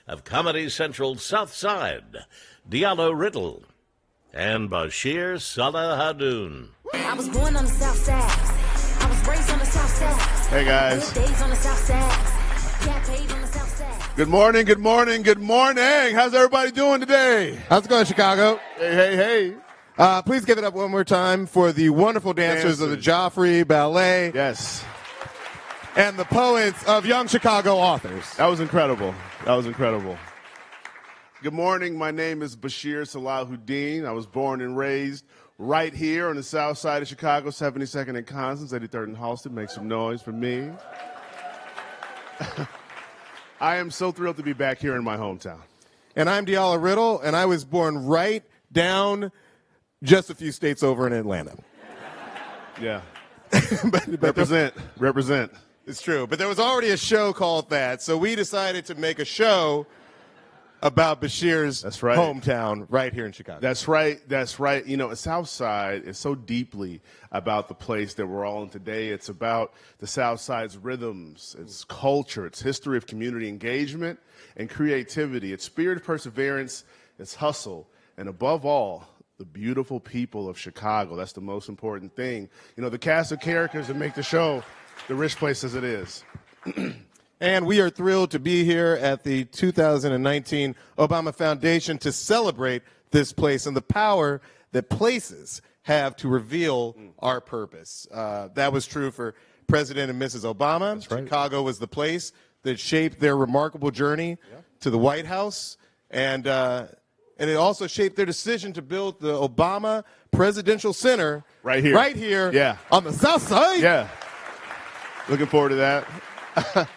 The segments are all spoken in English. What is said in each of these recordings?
of Comedy Central's South Side, Diallo Riddle, and Bashir Salahadoon. I was born on the South Side. I was raised on the South Side. Hey, guys. Good days on the South Side. Got paid on the South Side. Good morning, good morning, good morning. How's everybody doing today? How's it going, Chicago? Hey, hey, hey. Please give it up one more time for the wonderful dancers of the Joffrey Ballet. Yes. And the poets of Young Chicago Authors. That was incredible. That was incredible. Good morning. My name is Bashir Salahuddin. I was born and raised right here on the south side of Chicago, 72nd and Constance, 83rd and Halsted. Make some noise for me. I am so thrilled to be back here in my hometown. And I'm Diallo Riddle, and I was born right down just a few states over in Atlanta. Yeah. but Represent. It's true. But there was already a show called that, so we decided to make a show about Bashir's hometown right here in Chicago. That's right. That's right. You know, South Side is so deeply about the place that we're all in today. It's about the South Side's rhythms, its culture, its history of community engagement and creativity, its spirit of perseverance, its hustle, and above all, the beautiful people of Chicago. That's the most important thing. You know, the cast of characters that make the show the rich place as it is. And we are thrilled to be here at the 2019 Obama Foundation to celebrate this place and the power that places have to reveal our purpose. That was true for President and Mrs. Obama. That's right. Chicago was the place that shaped their remarkable journey to the White House. And it also shaped their decision to build the Obama Presidential Center right here yeah. on the South Side. Yeah. Looking forward to that.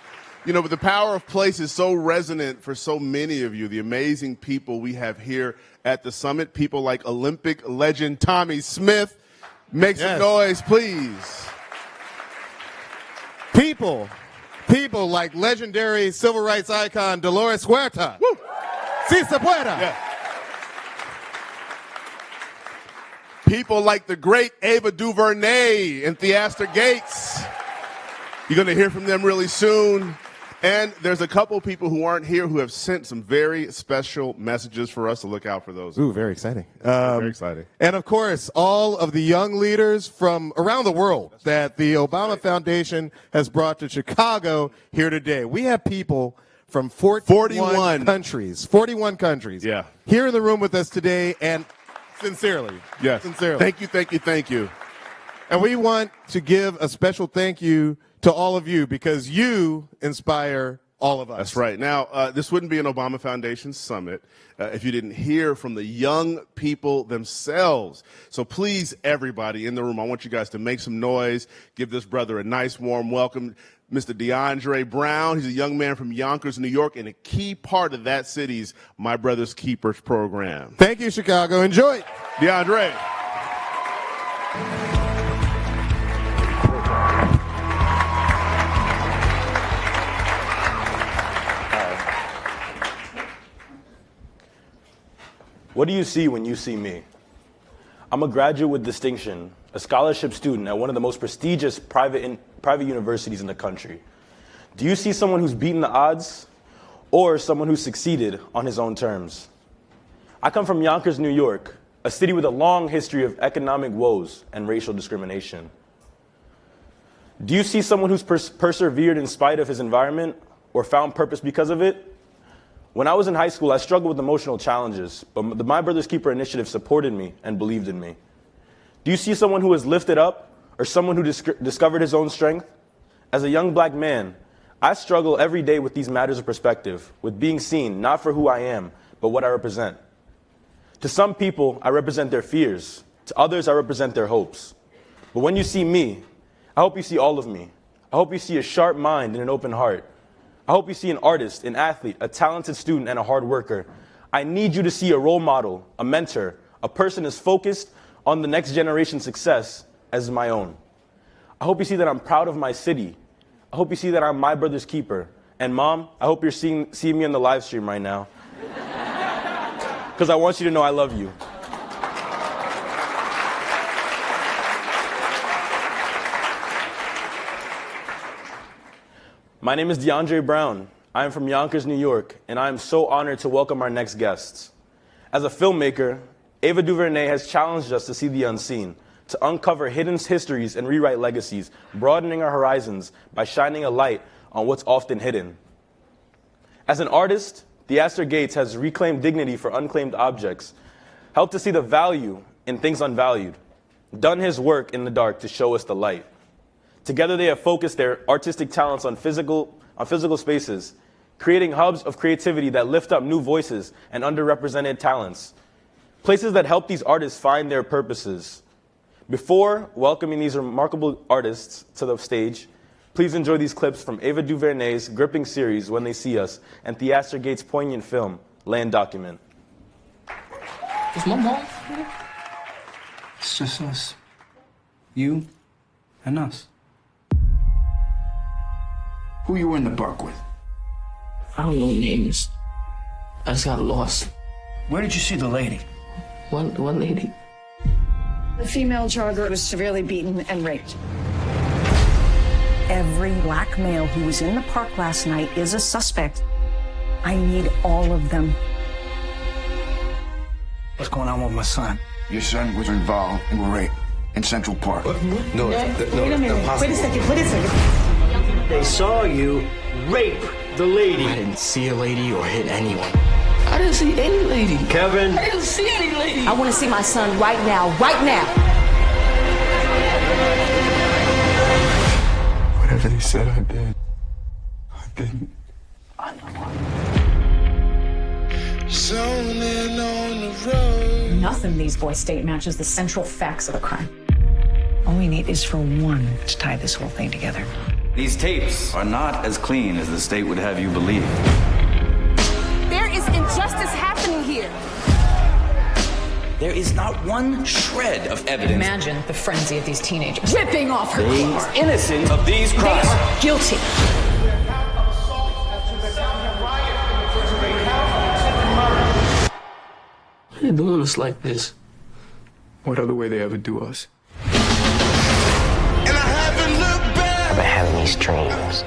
You know, but the power of place is so resonant for so many of you, the amazing people we have here at the summit, people like Olympic legend Tommy Smith. Make some noise, please. People like legendary civil rights icon Dolores Huerta. Woo. Si se pueda. Yeah. People like the great Ava DuVernay and Theaster Gates. You're going to hear from them really soon. And there's a couple people who aren't here who have sent some very special messages for us to look out for those. Ooh, very exciting. Very exciting. And, of course, all of the young leaders from around the world that the Obama Foundation has brought to Chicago here today. We have people from 41 countries. 41 countries. Yeah. Here in the room with us today, and sincerely. Yes. Sincerely. Thank you. And we want to give a special thank you to all of you because you inspire all of us. That's right. Now, this wouldn't be an Obama Foundation summit if you didn't hear from the young people themselves. So please, everybody in the room, I want you guys to make some noise, give this brother a nice warm welcome. Mr. DeAndre Brown, he's a young man from Yonkers, New York, and a key part of that city's My Brother's Keepers program. Thank you, Chicago. Enjoy. DeAndre. What do you see when you see me? I'm a graduate with distinction, a scholarship student at one of the most prestigious private universities in the country. Do you see someone who's beaten the odds or someone who's succeeded on his own terms? I come from Yonkers, New York, a city with a long history of economic woes and racial discrimination. Do you see someone who's persevered in spite of his environment or found purpose because of it? When I was in high school, I struggled with emotional challenges, but the My Brother's Keeper initiative supported me and believed in me. Do you see someone who was lifted up or someone who discovered his own strength? As a young black man, I struggle every day with these matters of perspective, with being seen not for who I am, but what I represent. To some people, I represent their fears. To others, I represent their hopes. But when you see me, I hope you see all of me. I hope you see a sharp mind and an open heart. I hope you see an artist, an athlete, a talented student, and a hard worker. I need you to see a role model, a mentor, a person as focused on the next generation's success as my own. I hope you see that I'm proud of my city. I hope you see that I'm my brother's keeper. And Mom, I hope you're seeing me on the live stream right now. Because I want you to know I love you. My name is DeAndre Brown. I am from Yonkers, New York, and I am so honored to welcome our next guests. As a filmmaker, Ava DuVernay has challenged us to see the unseen, to uncover hidden histories and rewrite legacies, broadening our horizons by shining a light on what's often hidden. As an artist, DeAndre Gates has reclaimed dignity for unclaimed objects, helped to see the value in things unvalued, done his work in the dark to show us the light. Together they have focused their artistic talents on physical spaces, creating hubs of creativity that lift up new voices and underrepresented talents, places that help these artists find their purposes. Before welcoming these remarkable artists to the stage, please enjoy these clips from Ava DuVernay's gripping series, When They See Us, and DeAndre Gates' poignant film, Land Document. Is my mom here? It's just us. You and us. Who you were in the park with? I don't know names. I just got lost. Where did you see the lady? One lady. The female jogger was severely beaten and raped. Every black male who was in the park last night is a suspect. I need all of them. What's going on with my son? Your son was involved in a rape in Central Park. No, Wait a minute. Wait a second. They saw you rape the lady. I didn't see a lady or hit anyone. I didn't see any lady. Kevin. I didn't see any lady. I want to see my son right now, right now. Whatever they said I did, I didn't. I know. Zoning on the road. Nothing these boys state matches the central facts of the crime. All we need is for one to tie this whole thing together. These tapes are not as clean as the state would have you believe. There is injustice happening here. There is not one shred of evidence. Imagine the frenzy of these teenagers. Ripping off her They clothes. are innocent of these They crimes. are guilty. Why are you doing us like this? What other way they ever do us? And I haven't looked back I've been having these dreams.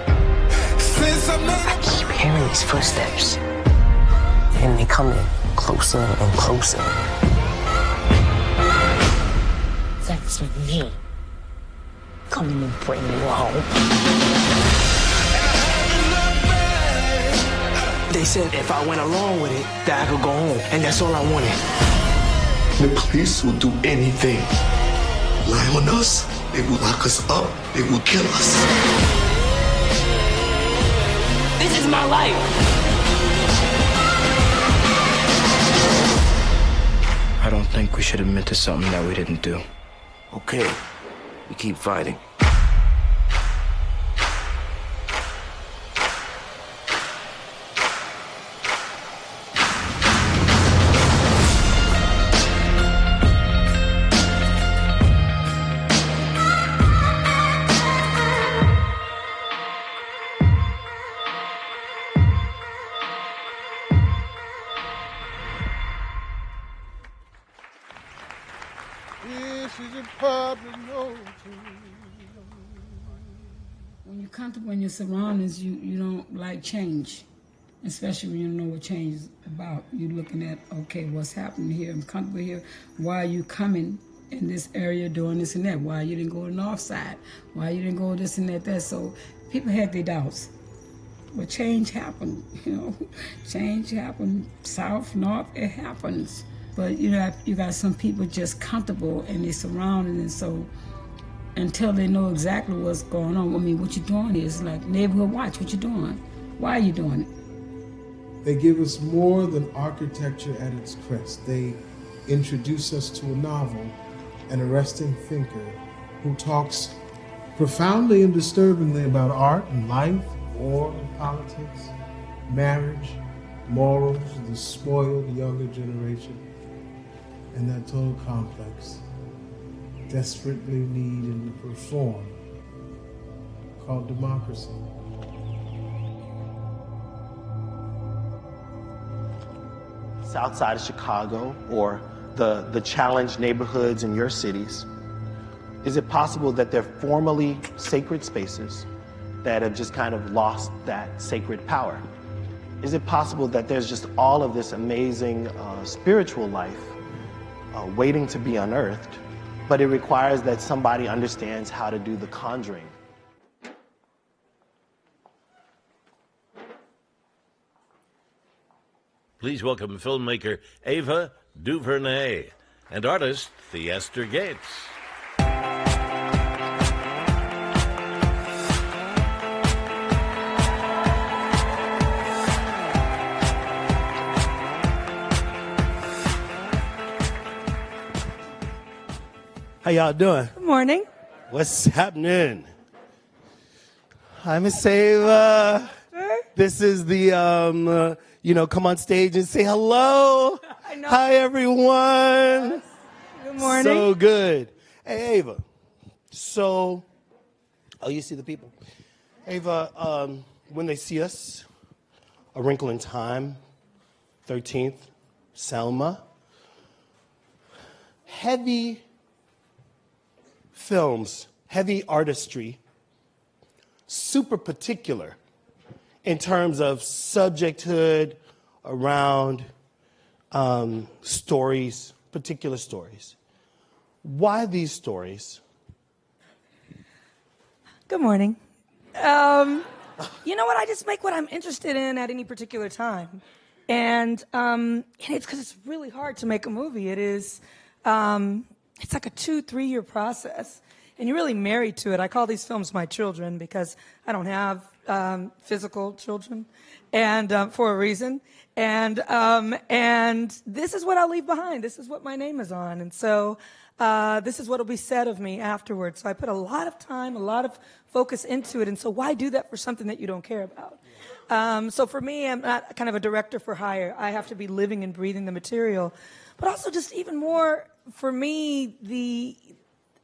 since I met I keep hearing these footsteps. And they coming closer and closer. That's me. Coming to bring you home. They said if I went along with it, that I could go home. And that's all I wanted. The police will do anything. Lie on us, they will lock us up, they will kill us. This is my life. I don't think we should admit to something that we didn't do. Okay, we keep fighting. When you're comfortable in your surroundings, you don't like change, especially when you don't know what change is about. You're looking at, okay, what's happening here? I'm comfortable here. Why are you coming in this area doing this and that? Why you didn't go to the north side? Why you didn't go this and that? So people had their doubts. But change happened, Change happened, south, north, it happens. But you got some people just comfortable in their surroundings, and so until they know exactly what's going on, what you're doing is like neighborhood watch, what you doing? Why are you doing it? They give us more than architecture at its crest. They introduce us to a novel, an arresting thinker who talks profoundly and disturbingly about art and life, war and politics, marriage, morals, the spoiled younger generation, and that total complex desperately needing to perform called democracy. South side of Chicago, or the challenged neighborhoods in your cities, is it possible that they're formerly sacred spaces that have just kind of lost that sacred power? Is it possible that there's just all of this amazing spiritual life waiting to be unearthed, but it requires that somebody understands how to do the conjuring? Please welcome filmmaker Ava DuVernay and artist Theaster Gates. How y'all doing? Good morning. What's happening? Hi, Miss Ava. This is the, come on stage and say hello. I know. Hi, everyone. Good morning. So good. Hey, Ava. You see the people. Ava, when they see us, A Wrinkle in Time, 13th, Selma, heavy films, heavy artistry, super particular in terms of subjecthood around stories, particular stories. Why these stories? Good morning. You know what? I just make what I'm interested in at any particular time. And it's because it's really hard to make a movie. It is, it's like a 2-3 year process. And you're really married to it. I call these films my children because I don't have physical children, and for a reason. And this is what I'll leave behind. This is what my name is on. And so this is what will be said of me afterwards. So I put a lot of time, a lot of focus into it. And so why do that for something that you don't care about? So for me, I'm not kind of a director for hire. I have to be living and breathing the material. But also just even more, for me,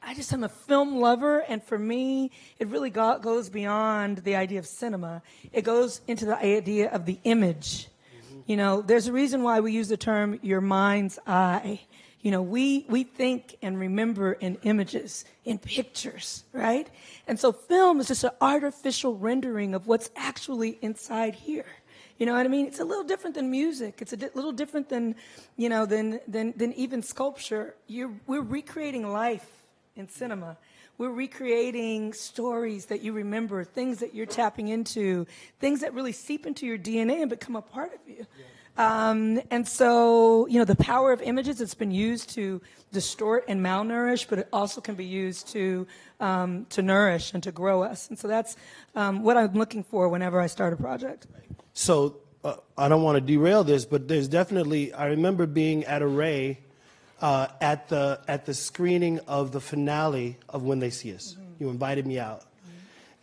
I'm a film lover, and for me, it really goes beyond the idea of cinema. It goes into the idea of the image. You know, there's a reason why we use the term your mind's eye. You know, we think and remember in images, in pictures, right? And so film is just an artificial rendering of what's actually inside here. You know what I mean? It's a little different than music. It's a little different than, than even sculpture. We're recreating life in cinema. We're recreating stories that you remember, things that you're tapping into, things that really seep into your DNA and become a part of you. Yeah. And so, the power of images, it's been used to distort and malnourish, but it also can be used to nourish and to grow us. And so that's what I'm looking for whenever I start a project. So I don't want to derail this, but there's definitely, I remember being at a Ray at the screening of the finale of When They See Us. Mm-hmm. You invited me out. Mm-hmm.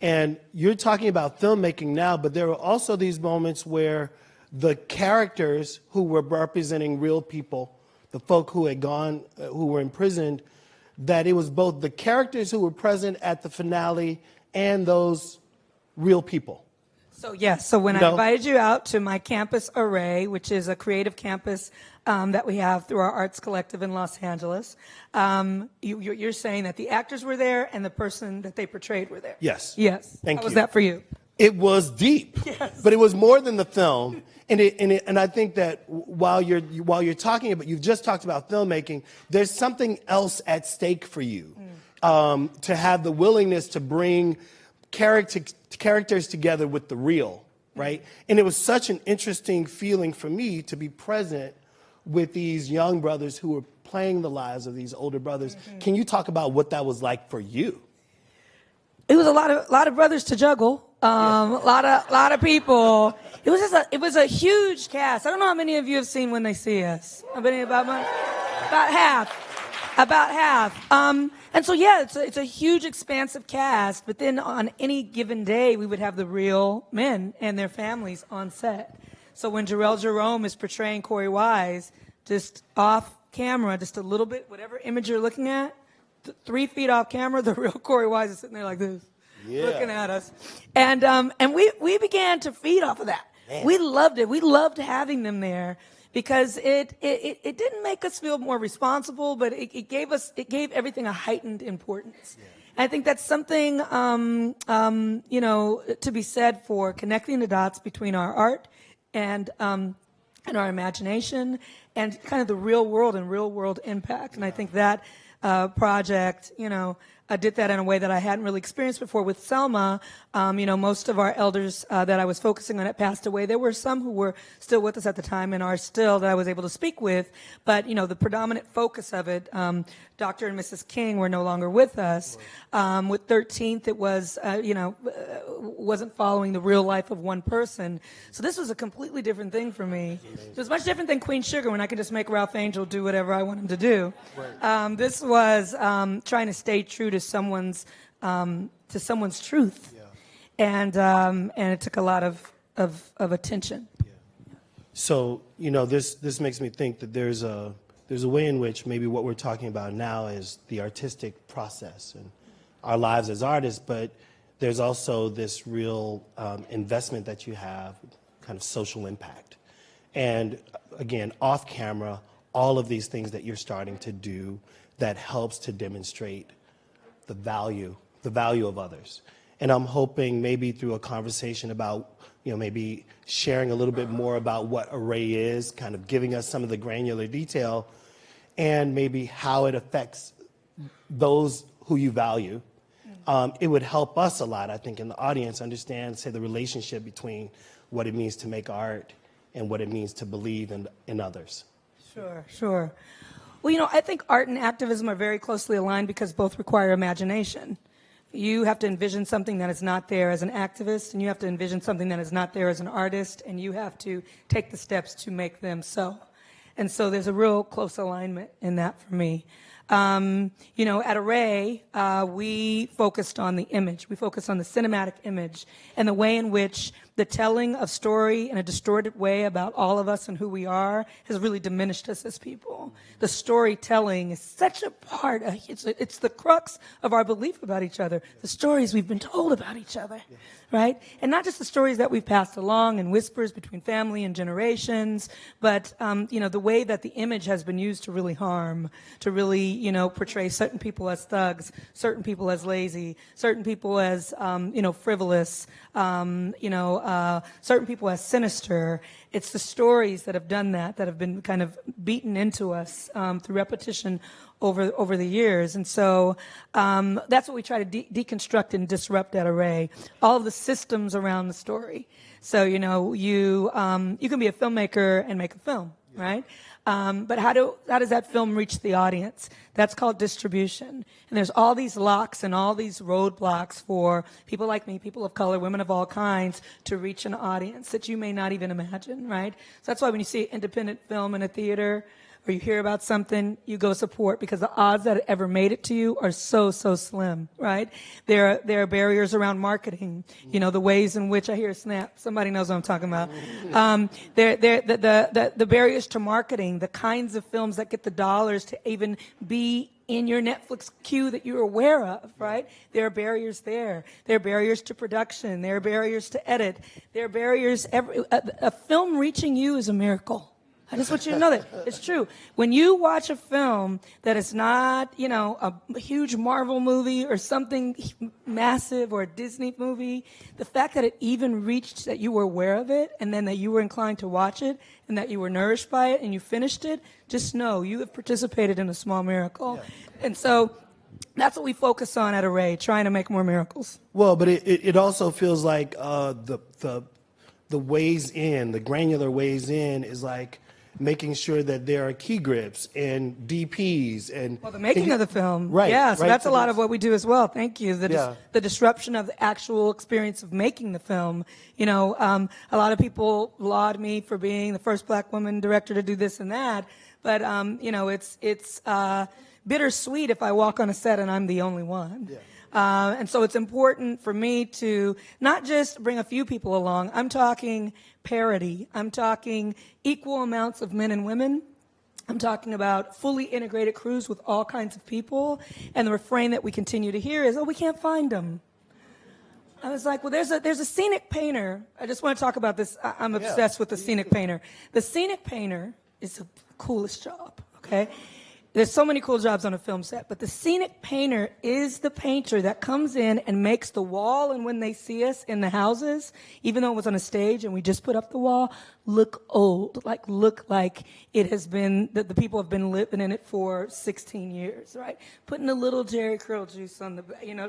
And you're talking about filmmaking now, but there were also these moments where the characters who were representing real people, the folk who had gone, who were imprisoned, that it was both the characters who were present at the finale and those real people. So yes, so when I invited you out to my campus array, which is a creative campus that we have through our arts collective in Los Angeles, you're saying that the actors were there and the person that they portrayed were there. Yes. Yes. Thank you. How was that for you? It was deep, yes. But it was more than the film. And I think that while you're talking about, you've just talked about filmmaking, there's something else at stake for you. To have the willingness to bring characters together with the real, right? And it was such an interesting feeling for me to be present with these young brothers who were playing the lives of these older brothers. Mm-hmm. Can you talk about what that was like for you? It was a lot of brothers to juggle. A lot of people. It was a huge cast. I don't know how many of you have seen When They See Us. About half. About half. And so, yeah, it's a huge, expansive cast. But then on any given day, we would have the real men and their families on set. So when Jarrell Jerome is portraying Corey Wise, just off camera, just a little bit, whatever image you're looking at, 3 feet off camera, the real Corey Wise is sitting there like this, looking at us. And we began to feed off of that. Man. We loved it. We loved having them there. Because it didn't make us feel more responsible, but it gave everything a heightened importance. Yeah. And I think that's something to be said for connecting the dots between our art and our imagination and kind of the real world and real world impact. And I think that project, I did that in a way that I hadn't really experienced before. With Selma, most of our elders that I was focusing on had passed away. There were some who were still with us at the time and are still that I was able to speak with. But, the predominant focus of it, Dr. and Mrs. King were no longer with us. With 13th, it was, wasn't following the real life of one person. So this was a completely different thing for me. It was much different than Queen Sugar when I could just make Ralph Angel do whatever I want him to do. Right. This was trying to stay true to someone's truth, and it took a lot of attention. Yeah. So this makes me think that there's a way in which maybe what we're talking about now is the artistic process and our lives as artists, but there's also this real investment that you have, kind of social impact, and again off camera, all of these things that you're starting to do that helps to demonstrate the value of others. And I'm hoping maybe through a conversation about, maybe sharing a little bit more about what Array is, kind of giving us some of the granular detail, and maybe how it affects those who you value. It would help us a lot, I think, in the audience understand, say, the relationship between what it means to make art and what it means to believe in others. Sure. Well, I think art and activism are very closely aligned because both require imagination. You have to envision something that is not there as an activist, and you have to envision something that is not there as an artist, and you have to take the steps to make them so. And so there's a real close alignment in that for me. At Array, we focused on the image. We focused on the cinematic image and the way in which the telling of story in a distorted way about all of us and who we are has really diminished us as people. The storytelling is such a part, it's the crux of our belief about each other, the stories we've been told about each other, right? And not just the stories that we've passed along in whispers between family and generations, but, the way that the image has been used to really harm, to really, portray certain people as thugs, certain people as lazy, certain people as, frivolous, certain people as sinister. It's the stories that have done that have been kind of beaten into us through repetition over the years. And so that's what we try to deconstruct and disrupt at Array, all of the systems around the story. So, you can be a filmmaker and make a film, right? But how does that film reach the audience? That's called distribution. And there's all these locks and all these roadblocks for people like me, people of color, women of all kinds, to reach an audience that you may not even imagine, right? So that's why when you see independent film in a theater, or you hear about something, you go support, because the odds that it ever made it to you are so slim, right? There are barriers around marketing, the ways in which I hear a snap. Somebody knows what I'm talking about. The barriers to marketing, the kinds of films that get the dollars to even be in your Netflix queue that you're aware of, right? There are barriers there. There are barriers to production. There are barriers to edit. There are barriers. A film reaching you is a miracle. I just want you to know that. It's true. When you watch a film that is not, a huge Marvel movie or something massive or a Disney movie, the fact that it even reached, that you were aware of it, and then that you were inclined to watch it, and that you were nourished by it, and you finished it, just know you have participated in a small miracle. Yeah. And so that's what we focus on at Array, trying to make more miracles. Well, but it also feels like the ways in, the granular ways in is like making sure that there are key grips and DPs and the making of the film, right? Yeah, so right, that's a lot of what we do as well. Thank you. The disruption of the actual experience of making the film. A lot of people laud me for being the first Black woman director to do this and that, but it's bittersweet if I walk on a set and I'm the only one. Yeah. And so it's important for me to not just bring a few people along. I'm talking parity. I'm talking equal amounts of men and women. I'm talking about fully integrated crews with all kinds of people. And the refrain that we continue to hear is, we can't find them. I was like, well, there's a scenic painter. I just want to talk about this. I'm obsessed with the scenic painter. The scenic painter is the coolest job, okay? there's so many cool jobs on a film set, but the scenic painter is the painter that comes in and makes the wall, and when they see us in the houses, even though it was on a stage and we just put up the wall, look old, look like it has been, that the people have been living in it for 16 years, right? Putting a little Jerry Curl juice on the,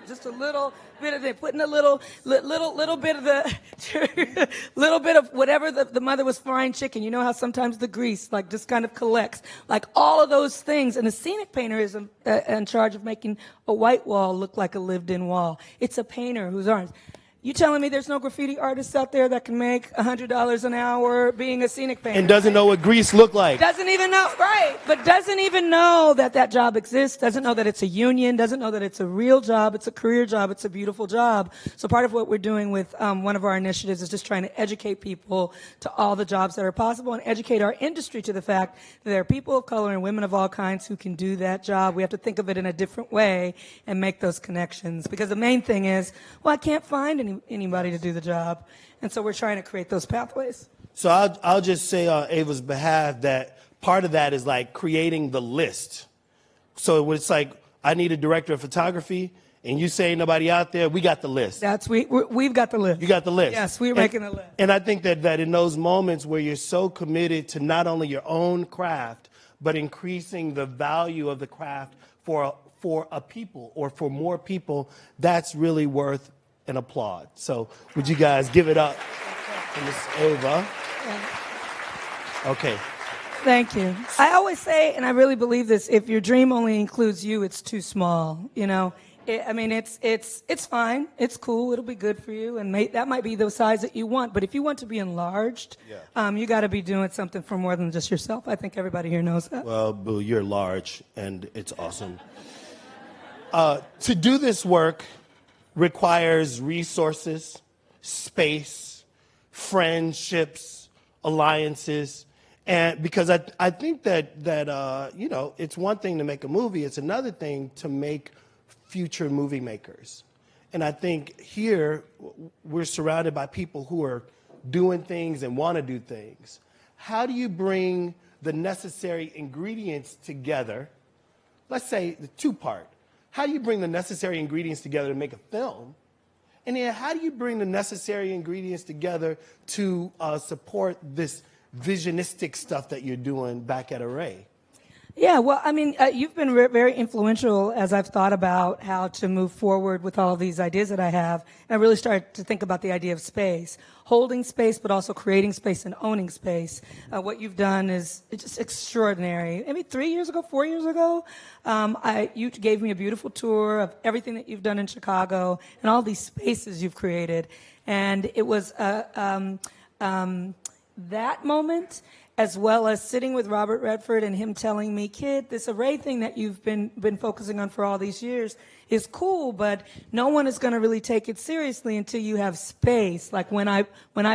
just a little bit of it, putting a little bit of the, little bit of whatever the mother was frying chicken. You know how sometimes the grease, just kind of collects, all of those things. And the scenic painter is in charge of making a white wall look like a lived-in wall. It's a painter whose arms. You telling me there's no graffiti artists out there that can make $100 an hour being a scenic painter? And doesn't know what grease look like. Doesn't even know, right? But doesn't even know that job exists, doesn't know that it's a union, doesn't know that it's a real job, it's a career job, it's a beautiful job. So part of what we're doing with one of our initiatives is just trying to educate people to all the jobs that are possible and educate our industry to the fact that there are people of color and women of all kinds who can do that job. We have to think of it in a different way and make those connections. Because the main thing is, well, I can't find anybody to do the job. And so we're trying to create those pathways. So I'll just say on Ava's behalf that part of that is creating the list. So it's I need a director of photography, and you say nobody out there, we got the list. We've got the list. You got the list. Yes, we're making a list. And I think that in those moments where you're so committed to not only your own craft, but increasing the value of the craft for a people or for more people, that's really worth an applaud. So would you guys give it up for Miss Ava? Okay. Thank you. I always say, and I really believe this, if your dream only includes you, it's too small. It's fine. It's cool. It'll be good for you. And that might be the size that you want. But if you want to be enlarged, you got to be doing something for more than just yourself. I think everybody here knows that. Well, Boo, you're large, and it's awesome. To do this work requires resources, space, friendships, alliances. And because I think that it's one thing to make a movie, it's another thing to make future movie makers. And I think here we're surrounded by people who are doing things and want to do things. How do you bring the necessary ingredients together? Let's say the two-part. How do you bring the necessary ingredients together to make a film? And then how do you bring the necessary ingredients together to support this visionistic stuff that you're doing back at Array? Yeah, well, you've been very influential as I've thought about how to move forward with all of these ideas that I have. And I really started to think about the idea of space, holding space, but also creating space and owning space. What you've done is just extraordinary. 4 years ago, you gave me a beautiful tour of everything that you've done in Chicago and all these spaces you've created. And it was that moment, as well as sitting with Robert Redford and him telling me, kid, this Array thing that you've been focusing on for all these years is cool, but no one is going to really take it seriously until you have space. Like when I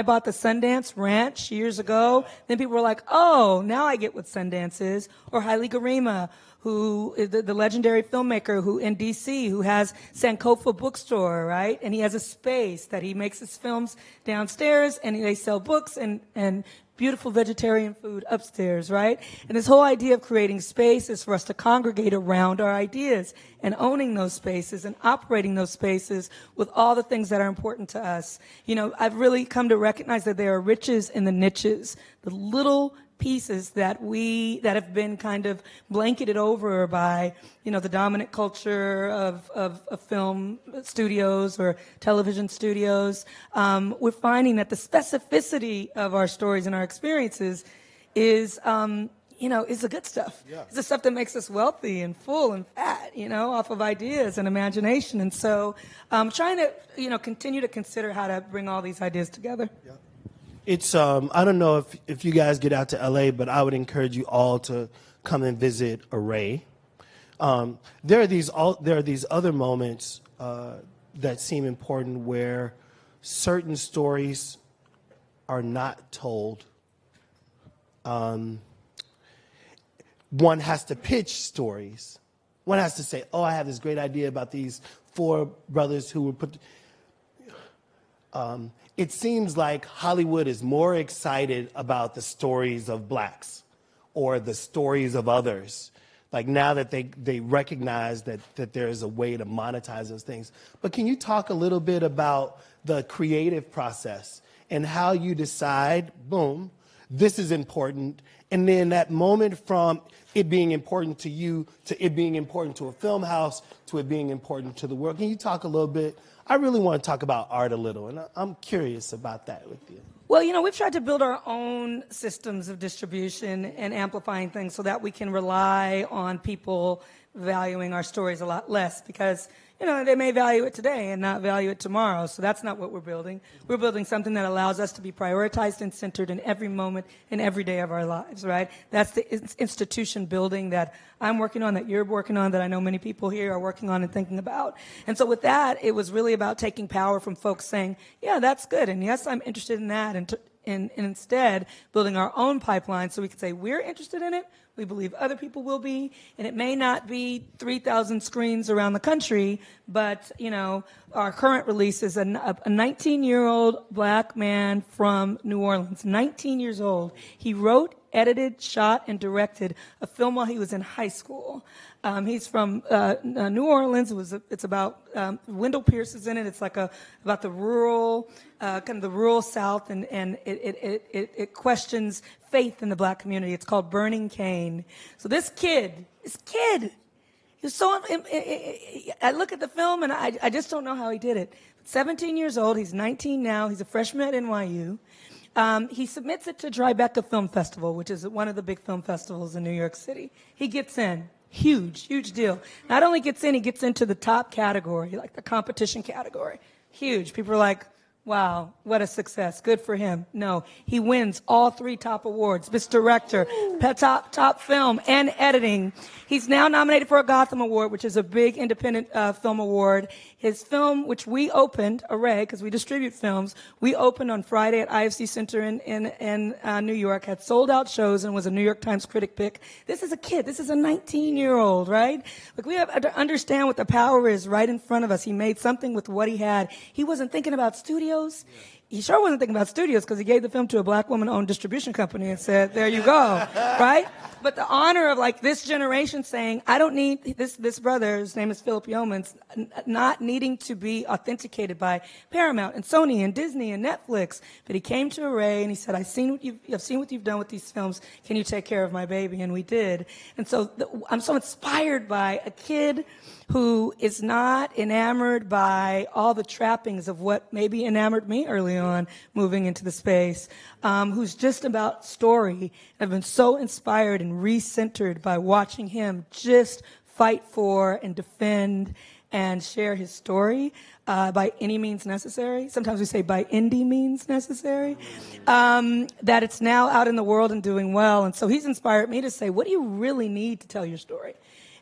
bought the Sundance Ranch years ago, then people were like, oh, now I get what Sundance is. Or Haile Garima, who is the legendary filmmaker who in DC, who has Sankofa bookstore, right? And he has a space that he makes his films downstairs, and they sell books and beautiful vegetarian food upstairs, right? And this whole idea of creating space is for us to congregate around our ideas and owning those spaces and operating those spaces with all the things that are important to us. I've really come to recognize that there are riches in the niches, the little pieces that have been kind of blanketed over by, the dominant culture of film studios or television studios. We're finding that the specificity of our stories and our experiences is the good stuff. Yeah. It's the stuff that makes us wealthy and full and fat, off of ideas and imagination. And so I'm trying to, continue to consider how to bring all these ideas together. Yeah. It's I don't know if you guys get out to LA, but I would encourage you all to come and visit Array. There are these other moments that seem important where certain stories are not told. One has to pitch stories. One has to say, "Oh, I have this great idea about these four brothers who were put." It seems like Hollywood is more excited about the stories of blacks or the stories of others like now that they recognize that there is a way to monetize those things. But can you talk a little bit about the creative process and how you decide, boom, this is important, and then that moment from it being important to you to it being important to a film house to it being important to the world. Can you talk a little bit? I really want to talk about art a little, and I'm curious about that with you. Well, you know, we've tried to build our own systems of distribution and amplifying things so that we can rely on people valuing our stories a lot less because, you know, they may value it today and not value it tomorrow. So that's not what we're building. We're building something that allows us to be prioritized and centered in every moment and every day of our lives, right? That's the institution building that I'm working on, that you're working on, that I know many people here are working on and thinking about. And so with that, it was really about taking power from folks saying, yeah, that's good. And yes, I'm interested in that. And instead building our own pipeline so we can say, we're interested in it. We believe other people will be, and it may not be 3,000 screens around the country, but, you know, our current release is a 19-year-old black man from New Orleans, 19 years old. He wrote, edited, shot, and directed a film while he was in high school. He's from New Orleans. It's about Wendell Pierce is in it. It's like about the rural, kind of the rural South, and it questions faith in the black community. It's called Burning Cane. So this kid, he was so. I look at the film and I just don't know how he did it. 17 years old. He's 19 now. He's a freshman at NYU. He submits it to Tribeca Film Festival, which is one of the big film festivals in New York City. He gets in. Huge deal. Not only gets in, he gets into the top category, like the competition category. Huge. People are like, wow, what a success. Good for him. No, he wins all 3 top awards. Best Director, top film, and editing. He's now nominated for a Gotham Award, which is a big independent film award. His film, which we opened, Array, because we distribute films, we opened on Friday at IFC Center in New York, had sold out shows, and was a New York Times critic pick. This is a kid. This is a 19-year-old, right? Like, we have to understand what the power is right in front of us. He made something with what he had. He wasn't thinking about studios. He sure wasn't thinking about studios because he gave the film to a black woman-owned distribution company and said, there you go, right? But the honor of, like, this generation saying, I don't need this brother, his name is Philip Yeomans, not needing to be authenticated by Paramount and Sony and Disney and Netflix. But he came to Array and he said, I've seen what you've done with these films. Can you take care of my baby? And we did. And so I'm so inspired by a kid who is not enamored by all the trappings of what maybe enamored me early on moving into the space, who's just about story. I've been so inspired and recentered by watching him just fight for and defend and share his story by any means necessary. Sometimes we say by indie means necessary, that it's now out in the world and doing well. And so he's inspired me to say, what do you really need to tell your story?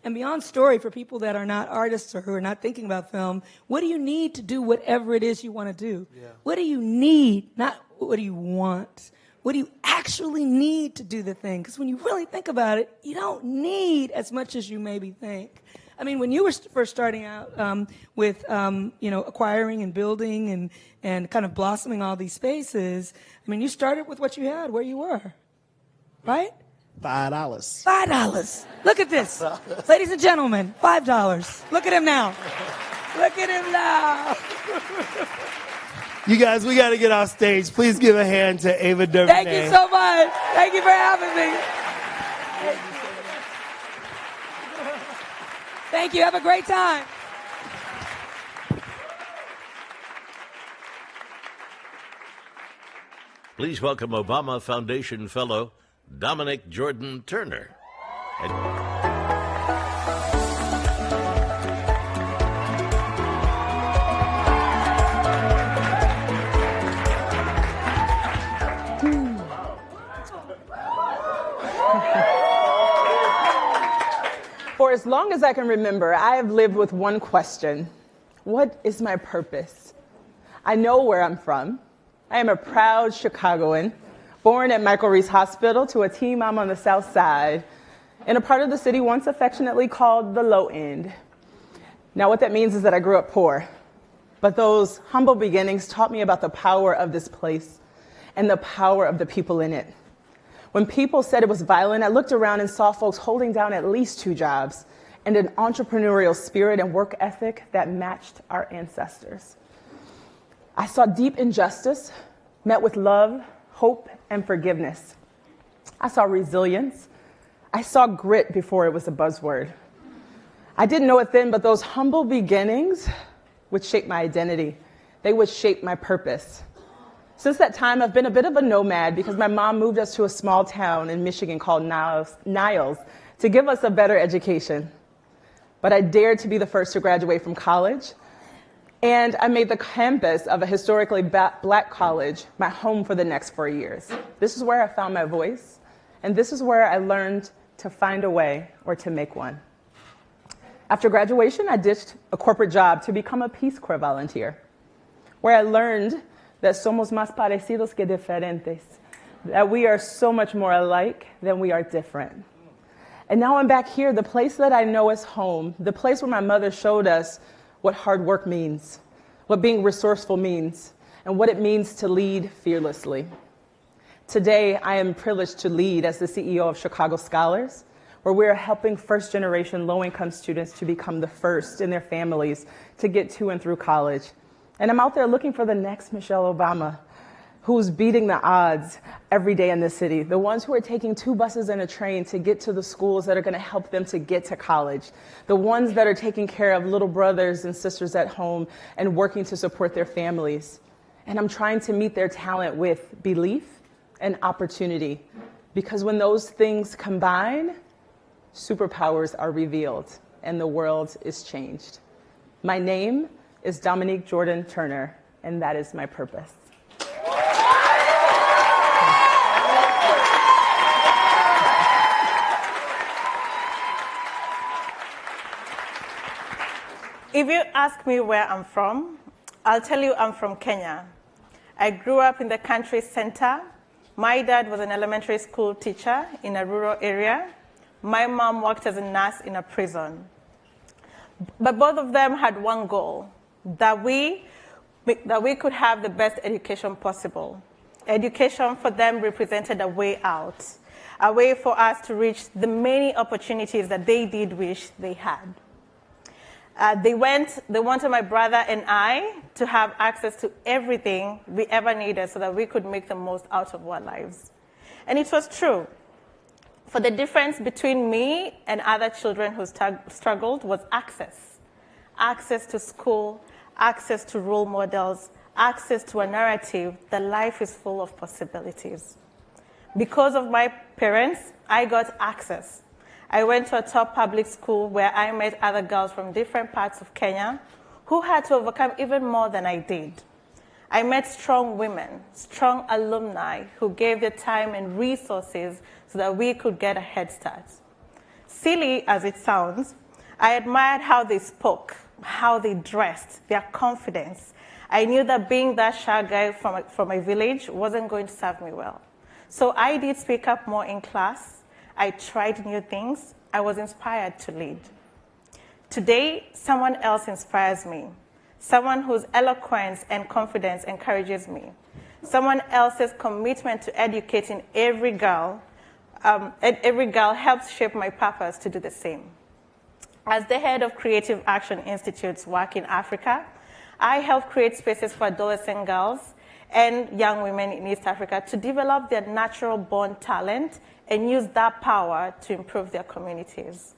And beyond story, for people that are not artists or who are not thinking about film, what do you need to do whatever it is you want to do? Yeah. What do you need? Not what do you want? What do you actually need to do the thing? Because when you really think about it, you don't need as much as you maybe think. I mean, when you were first starting out with, acquiring and building and kind of blossoming all these spaces, I mean, you started with what you had, where you were, right? $5. $5. Look at this. Ladies and gentlemen, $5. Look at him now. Look at him now. You guys, we got to get off stage. Please give a hand to Ava DuVernay. Thank you so much. Thank you for having me. Thank you. Have a great time. Please welcome Obama Foundation Fellow Dominic Jordan Turner. For as long as I can remember, I have lived with one question. What is my purpose? I know where I'm from. I am a proud Chicagoan, born at Michael Reese Hospital to a teen mom on the South Side, in a part of the city once affectionately called the Low End. Now, what that means is that I grew up poor, but those humble beginnings taught me about the power of this place and the power of the people in it. When people said it was violent, I looked around and saw folks holding down at least 2 jobs and an entrepreneurial spirit and work ethic that matched our ancestors. I saw deep injustice met with love, hope, and forgiveness. I saw resilience. I saw grit before it was a buzzword. I didn't know it then, but those humble beginnings would shape my identity. They would shape my purpose. Since that time, I've been a bit of a nomad because my mom moved us to a small town in Michigan called Niles to give us a better education. But I dared to be the first to graduate from college, and I made the campus of a historically black college my home for the next 4 years. This is where I found my voice, and this is where I learned to find a way or to make one. After graduation, I ditched a corporate job to become a Peace Corps volunteer, where I learned that somos más parecidos que diferentes, that we are so much more alike than we are different. And now I'm back here, the place that I know as home, the place where my mother showed us what hard work means, what being resourceful means, and what it means to lead fearlessly. Today, I am privileged to lead as the CEO of Chicago Scholars, where we're helping first-generation low-income students to become the first in their families to get to and through college. And I'm out there looking for the next Michelle Obama, who's beating the odds every day in this city, the ones who are taking 2 buses and a train to get to the schools that are going to help them to get to college, the ones that are taking care of little brothers and sisters at home and working to support their families. And I'm trying to meet their talent with belief and opportunity, because when those things combine, superpowers are revealed and the world is changed. My name is Dominique Jordan Turner, and that is my purpose. If you ask me where I'm from, I'll tell you I'm from Kenya. I grew up in the country center. My dad was an elementary school teacher in a rural area. My mom worked as a nurse in a prison. But both of them had one goal, that we could have the best education possible. Education for them represented a way out, a way for us to reach the many opportunities that they did wish they had. They wanted my brother and I to have access to everything we ever needed so that we could make the most out of our lives. And it was true. For the difference between me and other children who struggled was access. Access to school, access to role models, access to a narrative that life is full of possibilities. Because of my parents, I got access. I went to a top public school where I met other girls from different parts of Kenya who had to overcome even more than I did. I met strong women, strong alumni who gave their time and resources so that we could get a head start. Silly as it sounds, I admired how they spoke, how they dressed, their confidence. I knew that being that shy guy from my village wasn't going to serve me well. So I did speak up more in class. I tried new things. I was inspired to lead. Today, someone else inspires me. Someone whose eloquence and confidence encourages me. Someone else's commitment to educating every girl helps shape my purpose to do the same. As the head of Creative Action Institute's work in Africa, I help create spaces for adolescent girls and young women in East Africa to develop their natural-born talent and use that power to improve their communities.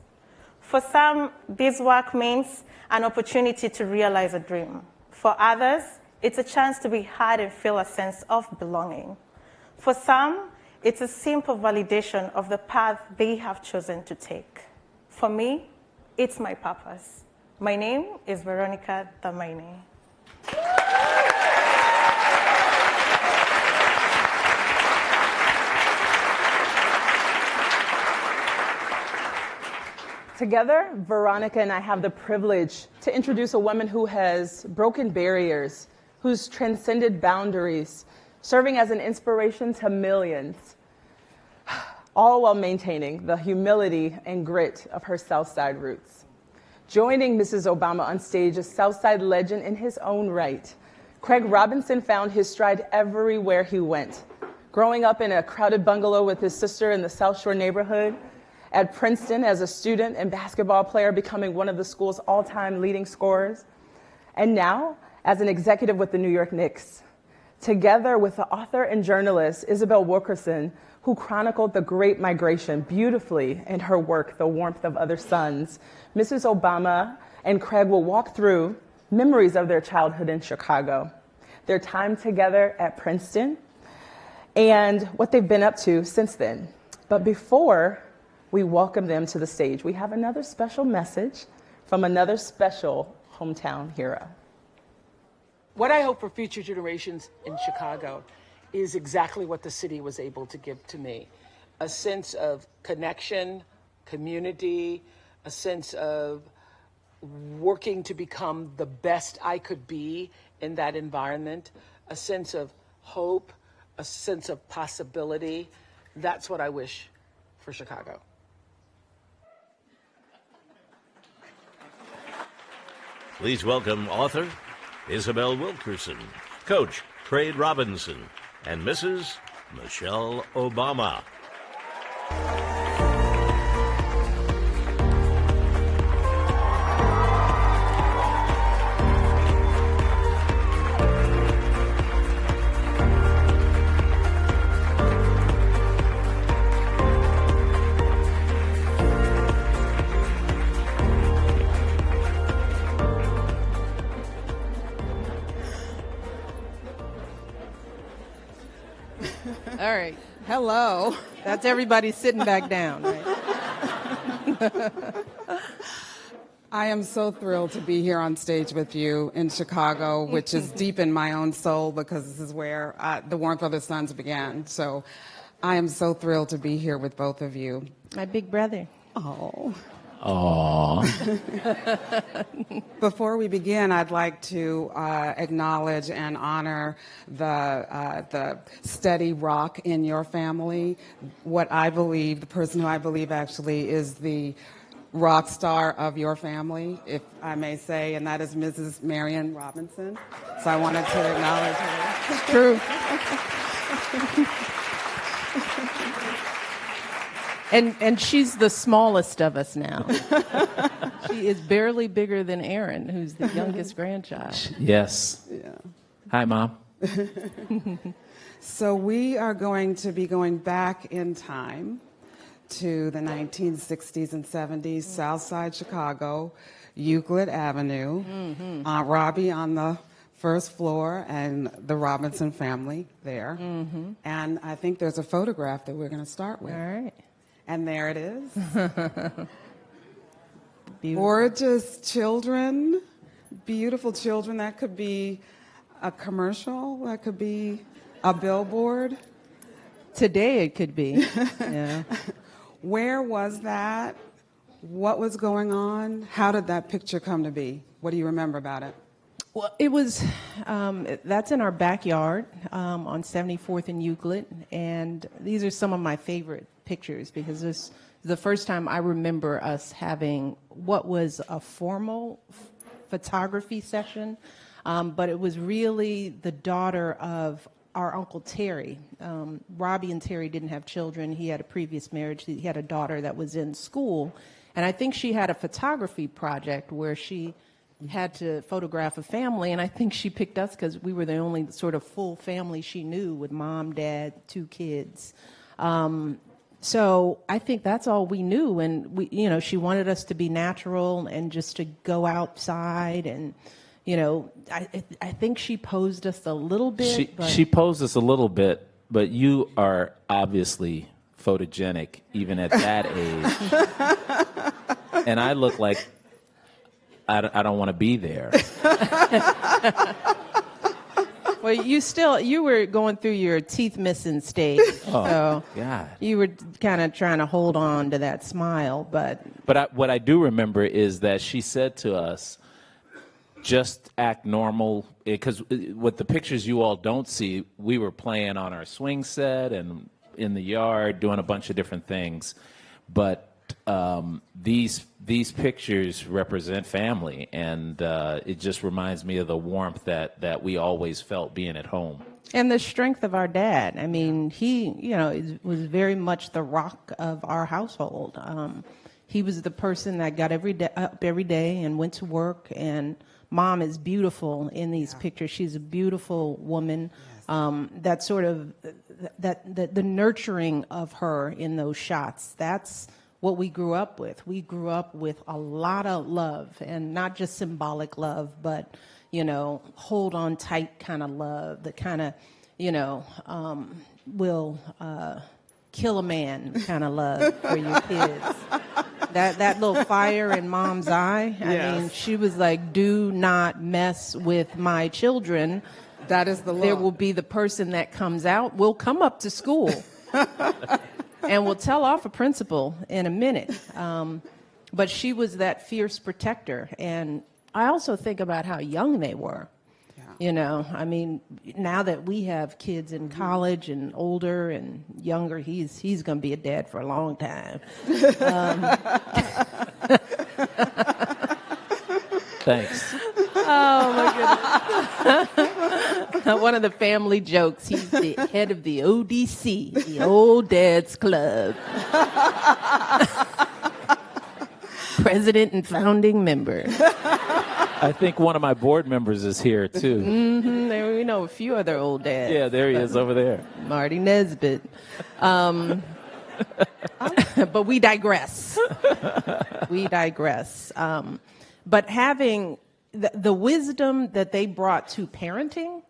For some, this work means an opportunity to realize a dream. For others, it's a chance to be heard and feel a sense of belonging. For some, it's a simple validation of the path they have chosen to take. For me, it's my purpose. My name is Veronica Thamaini. Together, Veronica and I have the privilege to introduce a woman who has broken barriers, who's transcended boundaries, serving as an inspiration to millions, all while maintaining the humility and grit of her Southside roots. Joining Mrs. Obama on stage, a Southside legend in his own right, Craig Robinson found his stride everywhere he went, growing up in a crowded bungalow with his sister in the South Shore neighborhood, at Princeton as a student and basketball player, becoming one of the school's all-time leading scorers, and now as an executive with the New York Knicks, together with the author and journalist Isabel Wilkerson, who chronicled the Great Migration beautifully in her work, The Warmth of Other Suns. Mrs. Obama and Craig will walk through memories of their childhood in Chicago, their time together at Princeton, and what they've been up to since then. But before we welcome them to the stage, we have another special message from another special hometown hero. What I hope for future generations in Chicago is exactly what the city was able to give to me. A sense of connection, community, a sense of working to become the best I could be in that environment, a sense of hope, a sense of possibility. That's what I wish for Chicago. Please welcome author Isabel Wilkerson, Coach Craig Robinson, and Mrs. Michelle Obama. All right. Hello. That's everybody sitting back down, right? I am so thrilled to be here on stage with you in Chicago, which is deep in my own soul because this is where The Warmth of the Suns began. So I am so thrilled to be here with both of you. My big brother. Oh. Aww. Before we begin, I'd like to acknowledge and honor the steady rock in your family. What I believe, the person who I believe actually is the rock star of your family, if I may say, and that is Mrs. Marion Robinson. So I wanted to acknowledge her. It's true. And she's the smallest of us now. She is barely bigger than Aaron, who's the youngest grandchild. Yes. Yeah. Hi, Mom. So we are going to be going back in time to the 1960s and 70s, South Side Chicago, Euclid Avenue, Aunt Robbie on the first floor and the Robinson family there. And I think there's a photograph that we're going to start with. All right. And there it is. Gorgeous children, beautiful children. That could be a commercial, that could be a billboard. Today it could be. Yeah. Where was that? What was going on? How did that picture come to be? What do you remember about it? Well, it was, that's in our backyard on 74th and Euclid. And these are some of my favorite pictures because this is the first time I remember us having what was a formal photography session, but it was really the daughter of our Uncle Terry. Robbie and Terry didn't have children. He had a previous marriage. He had a daughter that was in school. And I think she had a photography project where she had to photograph a family, and I think she picked us because we were the only sort of full family she knew with mom, dad, 2 kids. So I think that's all we knew, and we, you know, she wanted us to be natural and just to go outside, and you know, I think she posed us a little bit. She posed us a little bit, but you are obviously photogenic even at that age, and I look like I don't want to be there. Well, you were going through your teeth missing stage. Oh, so God. You were kind of trying to hold on to that smile, but what I do remember is that she said to us, just act normal, because with the pictures you all don't see, we were playing on our swing set and in the yard doing a bunch of different things, but these pictures represent family, and it just reminds me of the warmth that we always felt being at home. And the strength of our dad. I mean, he, was very much the rock of our household. He was the person that got up every day and went to work. And Mom is beautiful in these pictures. She's a beautiful woman. That sort of the nurturing of her in those shots. That's what we grew up with. We grew up with a lot of love, and not just symbolic love, but hold on tight kind of love, the kind of, will kill a man kind of love for your kids. That little fire in Mom's eye, I mean, she was like, do not mess with my children. That is the law. There will be the person that comes out, will come up to school and will tell off a principal in a minute. But she was that fierce protector. And I also think about how young they were. I mean, now that we have kids in college and older and younger, he's going to be a dad for a long time. Thanks. Oh, my goodness. One of the family jokes, he's the head of the ODC, the Old Dads Club. President and founding member. I think one of my board members is here, too. Mm-hmm. We know a few other old dads. Yeah, there he is over there. Marty Nesbitt. But we digress. We digress. But having the wisdom that they brought to parenting,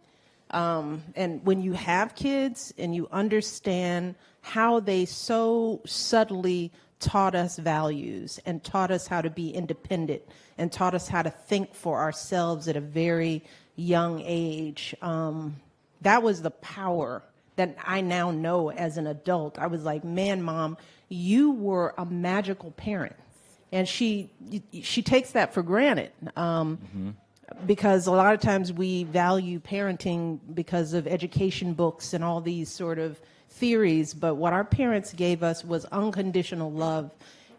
and when you have kids and you understand how they so subtly taught us values and taught us how to be independent and taught us how to think for ourselves at a very young age. That was the power that I now know as an adult. I was like, man, Mom, you were a magical parent. And she takes that for granted. Because a lot of times we value parenting because of education books and all these sort of theories, but what our parents gave us was unconditional love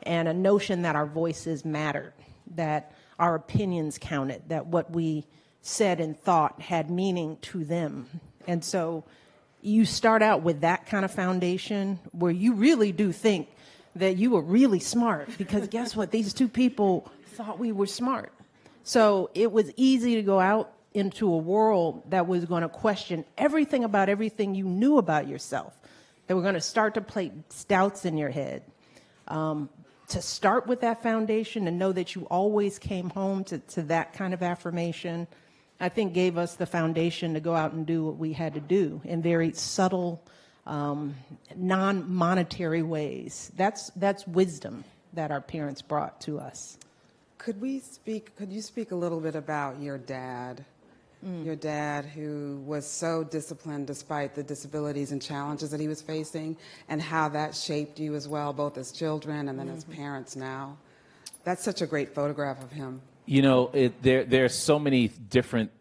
and a notion that our voices mattered, that our opinions counted, that what we said and thought had meaning to them. And so you start out with that kind of foundation where you really do think that you were really smart, because guess what? These two people thought we were smart. So it was easy to go out into a world that was going to question everything about everything you knew about yourself. They were going to start to play doubts in your head. To start with that foundation and know that you always came home to that kind of affirmation, I think gave us the foundation to go out and do what we had to do in very subtle, non-monetary ways. That's wisdom that our parents brought to us. Could you speak a little bit about your dad? Your dad, who was so disciplined despite the disabilities and challenges that he was facing, and how that shaped you as well, both as children and then as parents now. That's such a great photograph of him. There are so many different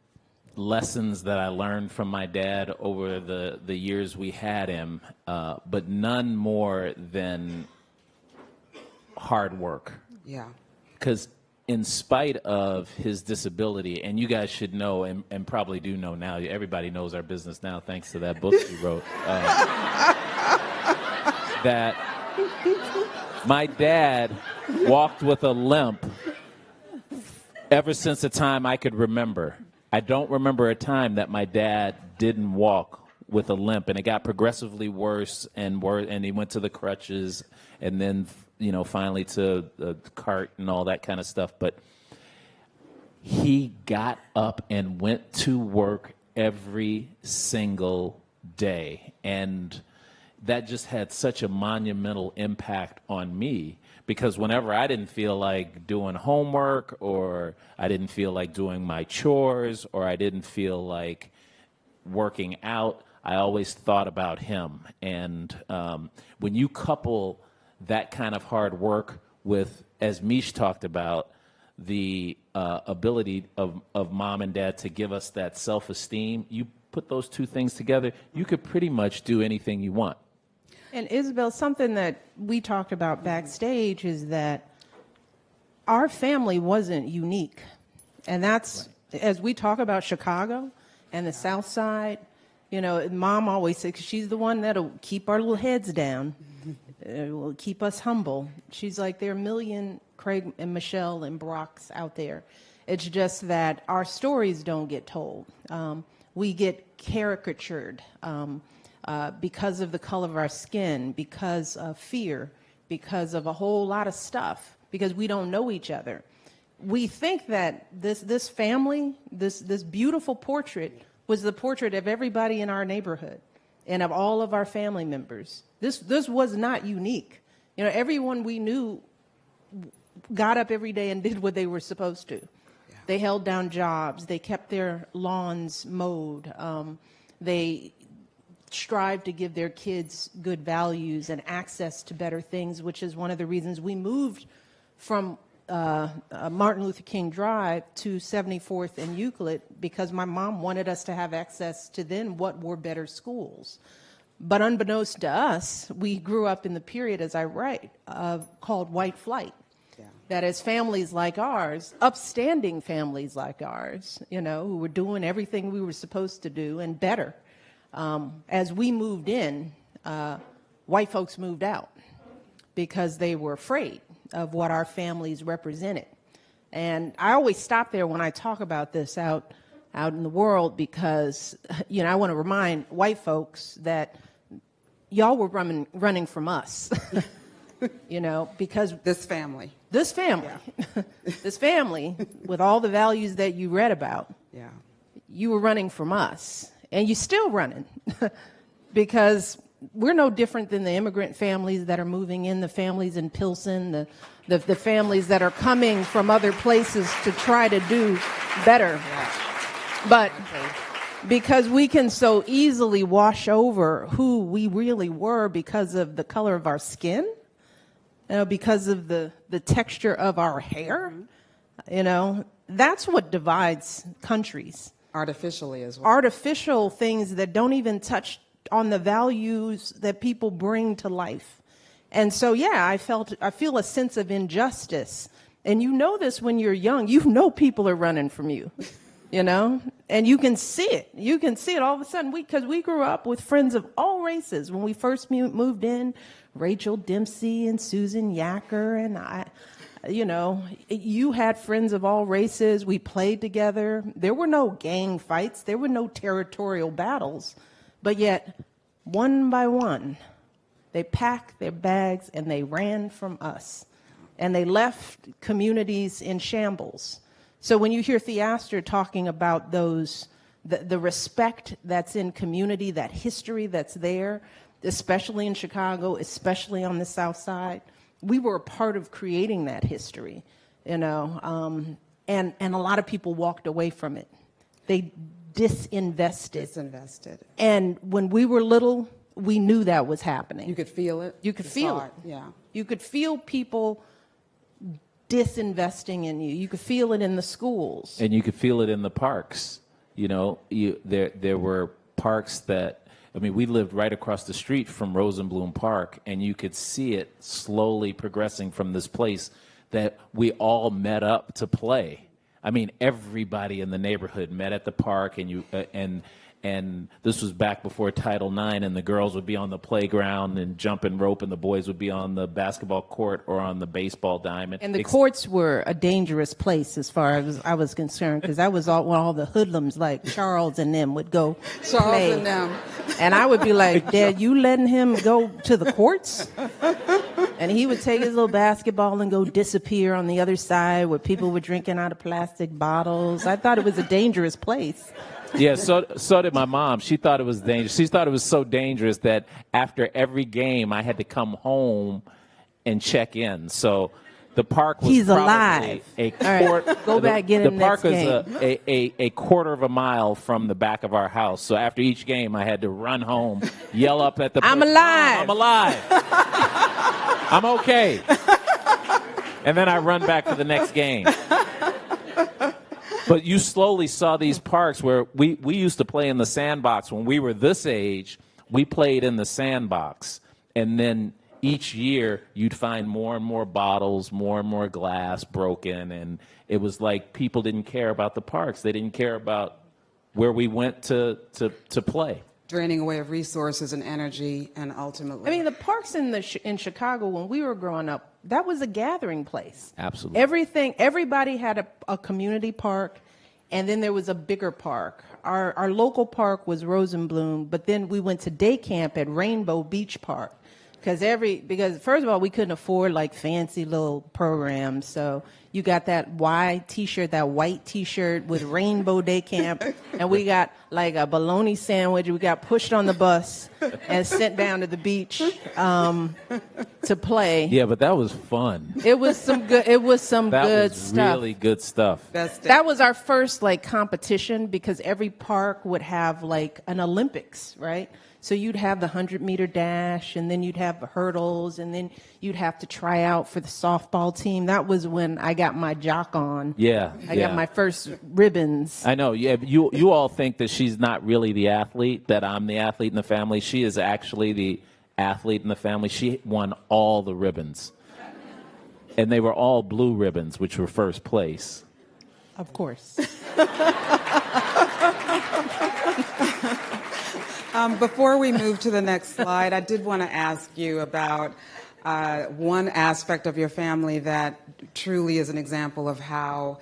lessons that I learned from my dad over the years we had him, but none more than hard work. Yeah. Because in spite of his disability, and you guys should know, and probably do know now, everybody knows our business now thanks to that book you wrote, that my dad walked with a limp ever since the time I could remember. I don't remember a time that my dad didn't walk with a limp, and it got progressively worse and he went to the crutches, and then finally to the cart and all that kind of stuff. But he got up and went to work every single day. And that just had such a monumental impact on me, because whenever I didn't feel like doing homework, or I didn't feel like doing my chores, or I didn't feel like working out, I always thought about him. And when you couple that kind of hard work with, as Mish talked about, the ability of Mom and Dad to give us that self-esteem, you put those two things together, you could pretty much do anything you want. And Isabel, something that we talked about backstage is that our family wasn't unique. And that's, as we talk about Chicago and the South Side, You know, Mom always said, 'cause she's the one that'll keep our little heads down, will keep us humble. She's like, there are a million Craig and Michelle and Brocks out there. It's just that our stories don't get told. We get caricatured because of the color of our skin, because of fear, because of a whole lot of stuff, because we don't know each other. We think that this family, this beautiful portrait was the portrait of everybody in our neighborhood and of all of our family members. This was not unique. You know, everyone we knew got up every day and did what they were supposed to. Yeah. They held down jobs. They kept their lawns mowed. They strived to give their kids good values and access to better things, which is one of the reasons we moved from Martin Luther King Drive to 74th and Euclid, because my mom wanted us to have access to then what were better schools. But unbeknownst to us, we grew up in the period, as I write, called white flight. Yeah. That is, families like ours, upstanding families like ours, you know, who were doing everything we were supposed to do and better. As we moved in, white folks moved out because they were afraid of what our families represented. And I always stop there when I talk about this out in the world, because, you know, I want to remind white folks that y'all were running from us, you know, because this family, yeah. This family with all the values that you read about, yeah, you were running from us, and you're still running because we're no different than the immigrant families that are moving in, the families in Pilsen, the families that are coming from other places to try to do better. Yeah. But because we can so easily wash over who we really were because of the color of our skin, you know, because of the texture of our hair, you know, that's what divides countries. Artificially as well. Artificial things that don't even touch on the values that people bring to life. And so, yeah, I feel a sense of injustice. And you know this when you're young. You know people are running from you, you know, and you can see it. You can see it all of a sudden. Because we grew up with friends of all races. When we first moved in, Rachel Dempsey and Susan Yacker and I, you know, you had friends of all races. We played together. There were no gang fights. There were no territorial battles. But yet, one by one, they packed their bags and they ran from us. And they left communities in shambles. So when you hear Theaster talking about those, the respect that's in community, that history that's there, especially in Chicago, especially on the South Side, we were a part of creating that history, you know, and a lot of people walked away from it. They disinvested. And when we were little, we knew that was happening. You could feel it. You could feel it. Yeah. You could feel people disinvesting in you. You could feel it in the schools. And you could feel it in the parks. You know, there were parks that, I mean, we lived right across the street from Rosenblum Park, and you could see it slowly progressing from this place that we all met up to play. I mean, everybody in the neighborhood met at the park, and this was back before Title IX, and the girls would be on the playground and jumping rope, and the boys would be on the basketball court or on the baseball diamond. And the courts were a dangerous place as far as I was concerned, because that was when all the hoodlums like Charles and them would go play. And them. And I would be like, Dad, you letting him go to the courts? And he would take his little basketball and go disappear on the other side where people were drinking out of plastic bottles. I thought it was a dangerous place. Yeah, so did my mom. She thought it was dangerous. She thought it was so dangerous that after every game, I had to come home and check in. So the park was He's probably alive. a All quarter. right, go back, get him The park next was game. a quarter of a mile from the back of our house. So after each game, I had to run home, yell up at the I'm person, alive. I'm alive. I'm okay. And then I run back for the next game. But you slowly saw these parks where we used to play in the sandbox. When we were this age, we played in the sandbox. And then each year, you'd find more and more bottles, more and more glass broken. And it was like people didn't care about the parks. They didn't care about where we went to play. draining away of resources and energy, and ultimately. I mean, the parks in Chicago when we were growing up, that was a gathering place. Absolutely. Everybody had a community park, and then there was a bigger park. Our local park was Rosenblum, but then we went to day camp at Rainbow Beach Park. Because first of all, we couldn't afford like fancy little programs, so you got that white T-shirt with Rainbow Day Camp, and we got like a bologna sandwich. We got pushed on the bus and sent down to the beach to play. Yeah, but that was fun. It was some good. It was some That good was stuff. really good stuff. That was our first like competition because every park would have like an Olympics, right? So you'd have the 100-meter dash, and then you'd have the hurdles, and then you'd have to try out for the softball team. That was when I got my jock on. Yeah, I got my first ribbons. I know. Yeah, you all think that she's not really the athlete, that I'm the athlete in the family. She is actually the athlete in the family. She won all the ribbons, and they were all blue ribbons, which were first place. Of course. Before we move to the next slide, I did want to ask you about one aspect of your family that truly is an example of how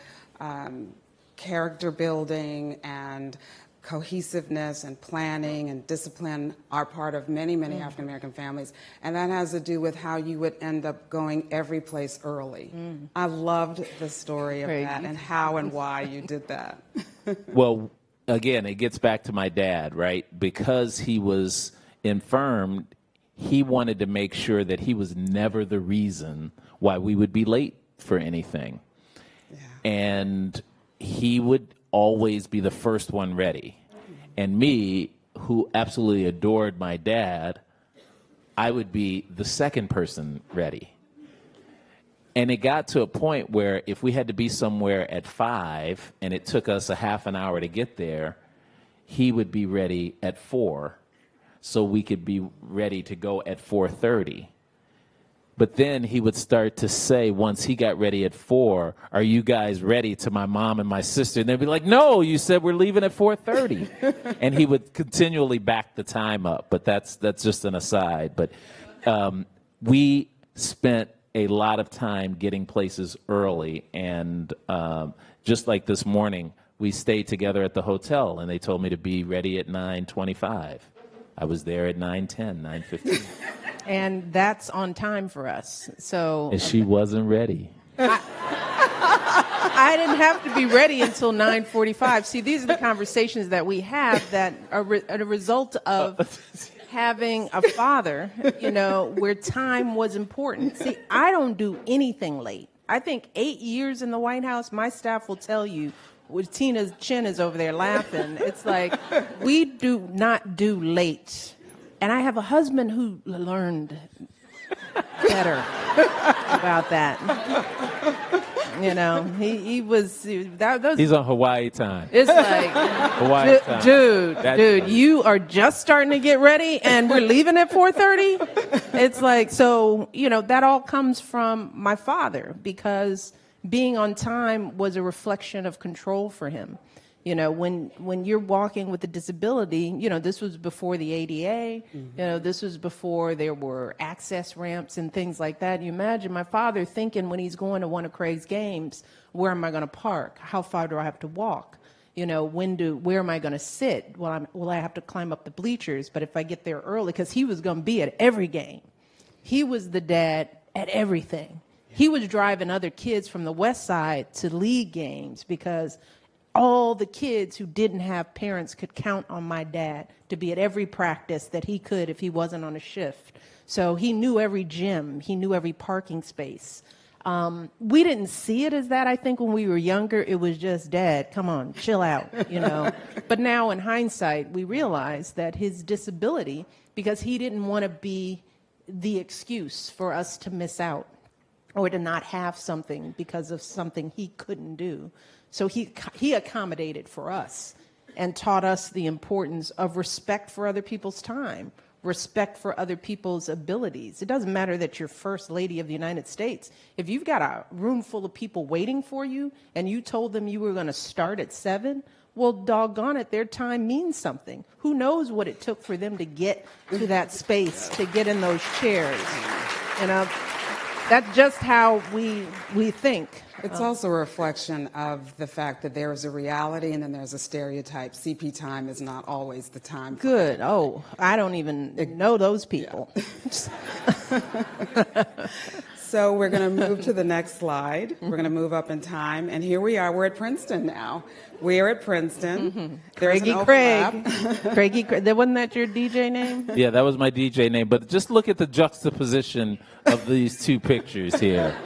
character building and cohesiveness and planning and discipline are part of many, many African American families. And that has to do with how you would end up going every place early. I loved the story of that and how and why you did that. Well, again, it gets back to my dad, right? Because he was infirm, he wanted to make sure that he was never the reason why we would be late for anything. Yeah. And he would always be the first one ready. And me, who absolutely adored my dad, I would be the second person ready. And it got to a point where if we had to be somewhere at 5 and it took us a half an hour to get there, he would be ready at 4 so we could be ready to go at 4:30. But then he would start to say, once he got ready at 4, "Are you guys ready?" to my mom and my sister. And they'd be like, "No, you said we're leaving at 4:30. And he would continually back the time up. But that's just an aside. But we spent a lot of time getting places early. And just like this morning, we stayed together at the hotel, and they told me to be ready at 9:25. I was there at 9:10, 9:15. And that's on time for us. So And she wasn't ready. I didn't have to be ready until 9:45. See, these are the conversations that we have that are a result of having a father, where time was important. See, I don't do anything late. I think 8 years in the White House, my staff will tell you, Tina's chin is over there laughing. It's like, we do not do late. And I have a husband who learned better about that. He's on Hawaii time. It's like, Hawaii time. Dude, you are just starting to get ready and we're leaving at 4:30. It's like, so, that all comes from my father, because being on time was a reflection of control for him. When you're walking with a disability, this was before the ADA, this was before there were access ramps and things like that. You imagine my father thinking when he's going to one of Craig's games, where am I going to park? How far do I have to walk? Where am I going to sit? Will I have to climb up the bleachers? But if I get there early, because he was going to be at every game. He was the dad at everything. He was driving other kids from the West Side to league games because all the kids who didn't have parents could count on my dad to be at every practice that he could if he wasn't on a shift. So he knew every gym. He knew every parking space. We didn't see it as that, I think, when we were younger. It was just, Dad, come on, chill out, But now in hindsight, we realize that his disability, because he didn't want to be the excuse for us to miss out or to not have something because of something he couldn't do. So he accommodated for us and taught us the importance of respect for other people's time, respect for other people's abilities. It doesn't matter that you're First Lady of the United States. If you've got a room full of people waiting for you and you told them you were going to start at 7, well, doggone it, their time means something. Who knows what it took for them to get to that space, to get in those chairs. You know, that's just how we think. It's also a reflection of the fact that there is a reality and then there's a stereotype. CP time is not always the time. Good. Oh, I don't even know those people. Yeah. So we're going to move to the next slide. We're going to move up in time. And here we are. We're at Princeton now. We're at Princeton. Mm-hmm. There's Craigie an Craig. Craigie Craig. Wasn't that your DJ name? Yeah, that was my DJ name. But just look at the juxtaposition of these two pictures here.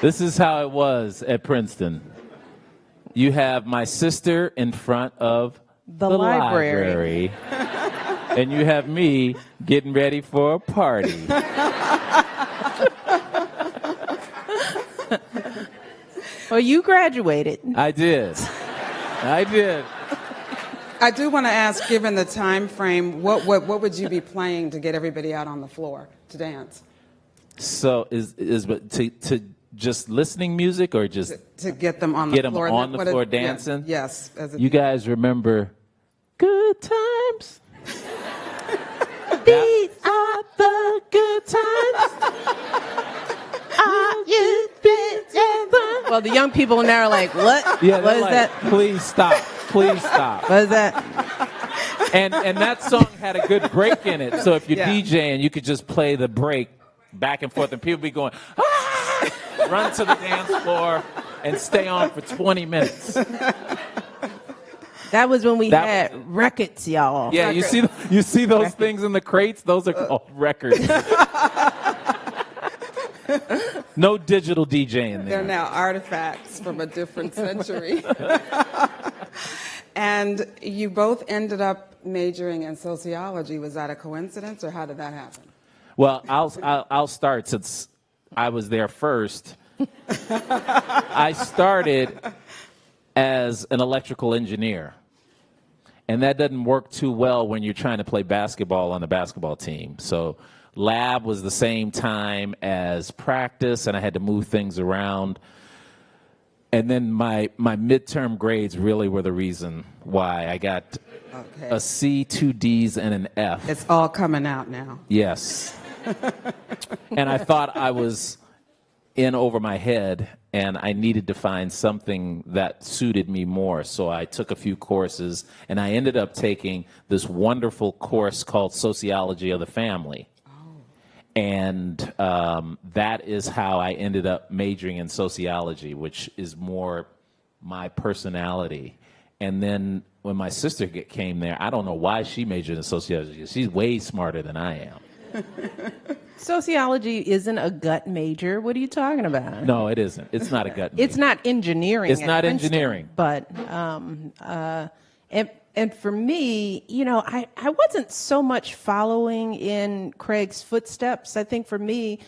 This is how it was at Princeton. You have my sister in front of the library. And you have me getting ready for a party. Well, you graduated. I did. I do want to ask, given the time frame, what would you be playing to get everybody out on the floor to dance? So is to just listening music or just to get them on the floor? Get them on the floor dancing? Yes. You guys remember Good Times? These are the good times. Well, the young people now are like, what? Yeah, what is like, that? Please stop. Please stop. What is that? And that song had a good break in it. So if you're DJing, you could just play the break back and forth, and people be going, ah! Run to the dance floor and stay on for 20 minutes. That was when we had records, y'all. Yeah, you see those things in the crates? Those are called records. No digital DJing there. They're now artifacts from a different century. And you both ended up majoring in sociology. Was that a coincidence, or how did that happen? Well, I'll start since I was there first. I started as an electrical engineer. And that doesn't work too well when you're trying to play basketball on the basketball team. So lab was the same time as practice, and I had to move things around. And then my midterm grades really were the reason why I got a C, 2 Ds, and an F. It's all coming out now. Yes. And I thought I was in over my head, and I needed to find something that suited me more. So I took a few courses, and I ended up taking this wonderful course called Sociology of the Family. And that is how I ended up majoring in sociology, which is more my personality. And then when my sister came there, I don't know why she majored in sociology. She's way smarter than I am. Sociology isn't a gut major. What are you talking about? No, it isn't. It's not a gut major. It's not engineering. It's not Princeton, engineering. But and for me, you know, I wasn't so much following in Craig's footsteps. I think for me,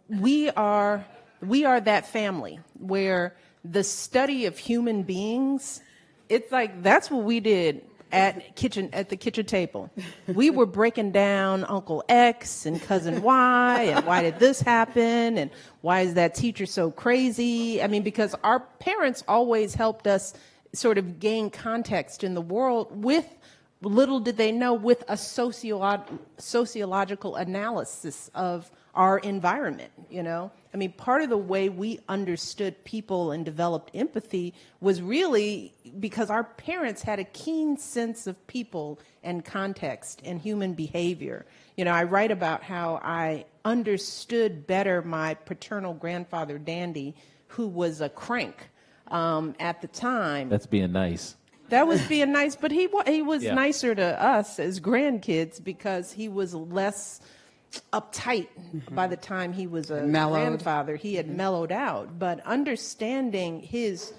we are that family where the study of human beings, it's like that's what we did at the kitchen table. We were breaking down Uncle X and Cousin Y and why did this happen and why is that teacher so crazy? I mean, because our parents always helped us sort of gain context in the world with, little did they know, with a sociological analysis of our environment, you know? I mean, part of the way we understood people and developed empathy was really because our parents had a keen sense of people and context and human behavior. You know, I write about how I understood better my paternal grandfather, Dandy, who was a crank at the time. That's being nice. That was being nice, but he was nicer to us as grandkids because he was less uptight by the time he was a grandfather. He had mellowed out. But understanding his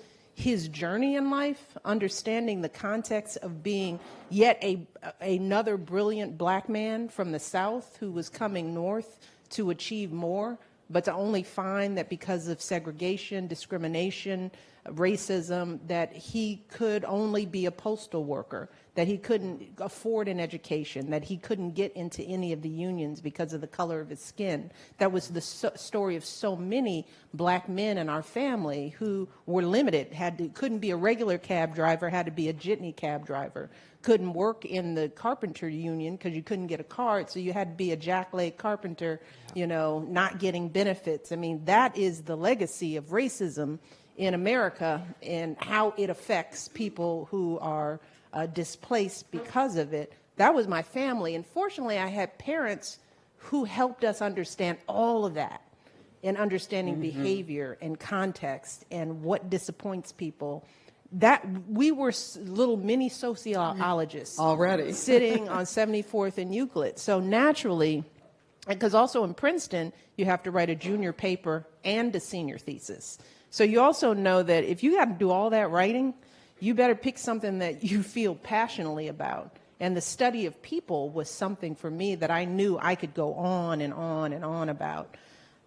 journey in life, understanding the context of being yet another brilliant black man from the South who was coming north to achieve more, but to only find that because of segregation, discrimination, racism, that he could only be a postal worker, that he couldn't afford an education, that he couldn't get into any of the unions because of the color of his skin. That was the story of so many black men in our family who were limited, couldn't be a regular cab driver, had to be a jitney cab driver, couldn't work in the carpenter union because you couldn't get a card, so you had to be a jackleg carpenter, not getting benefits. I mean, that is the legacy of racism in America and how it affects people who are displaced because of it. That was my family. And fortunately, I had parents who helped us understand all of that and understanding behavior and context and what disappoints people. That we were little mini sociologists already sitting on 74th and Euclid. So naturally, because also in Princeton, you have to write a junior paper and a senior thesis. So you also know that if you got to do all that writing, you better pick something that you feel passionately about. And the study of people was something for me that I knew I could go on and on and on about.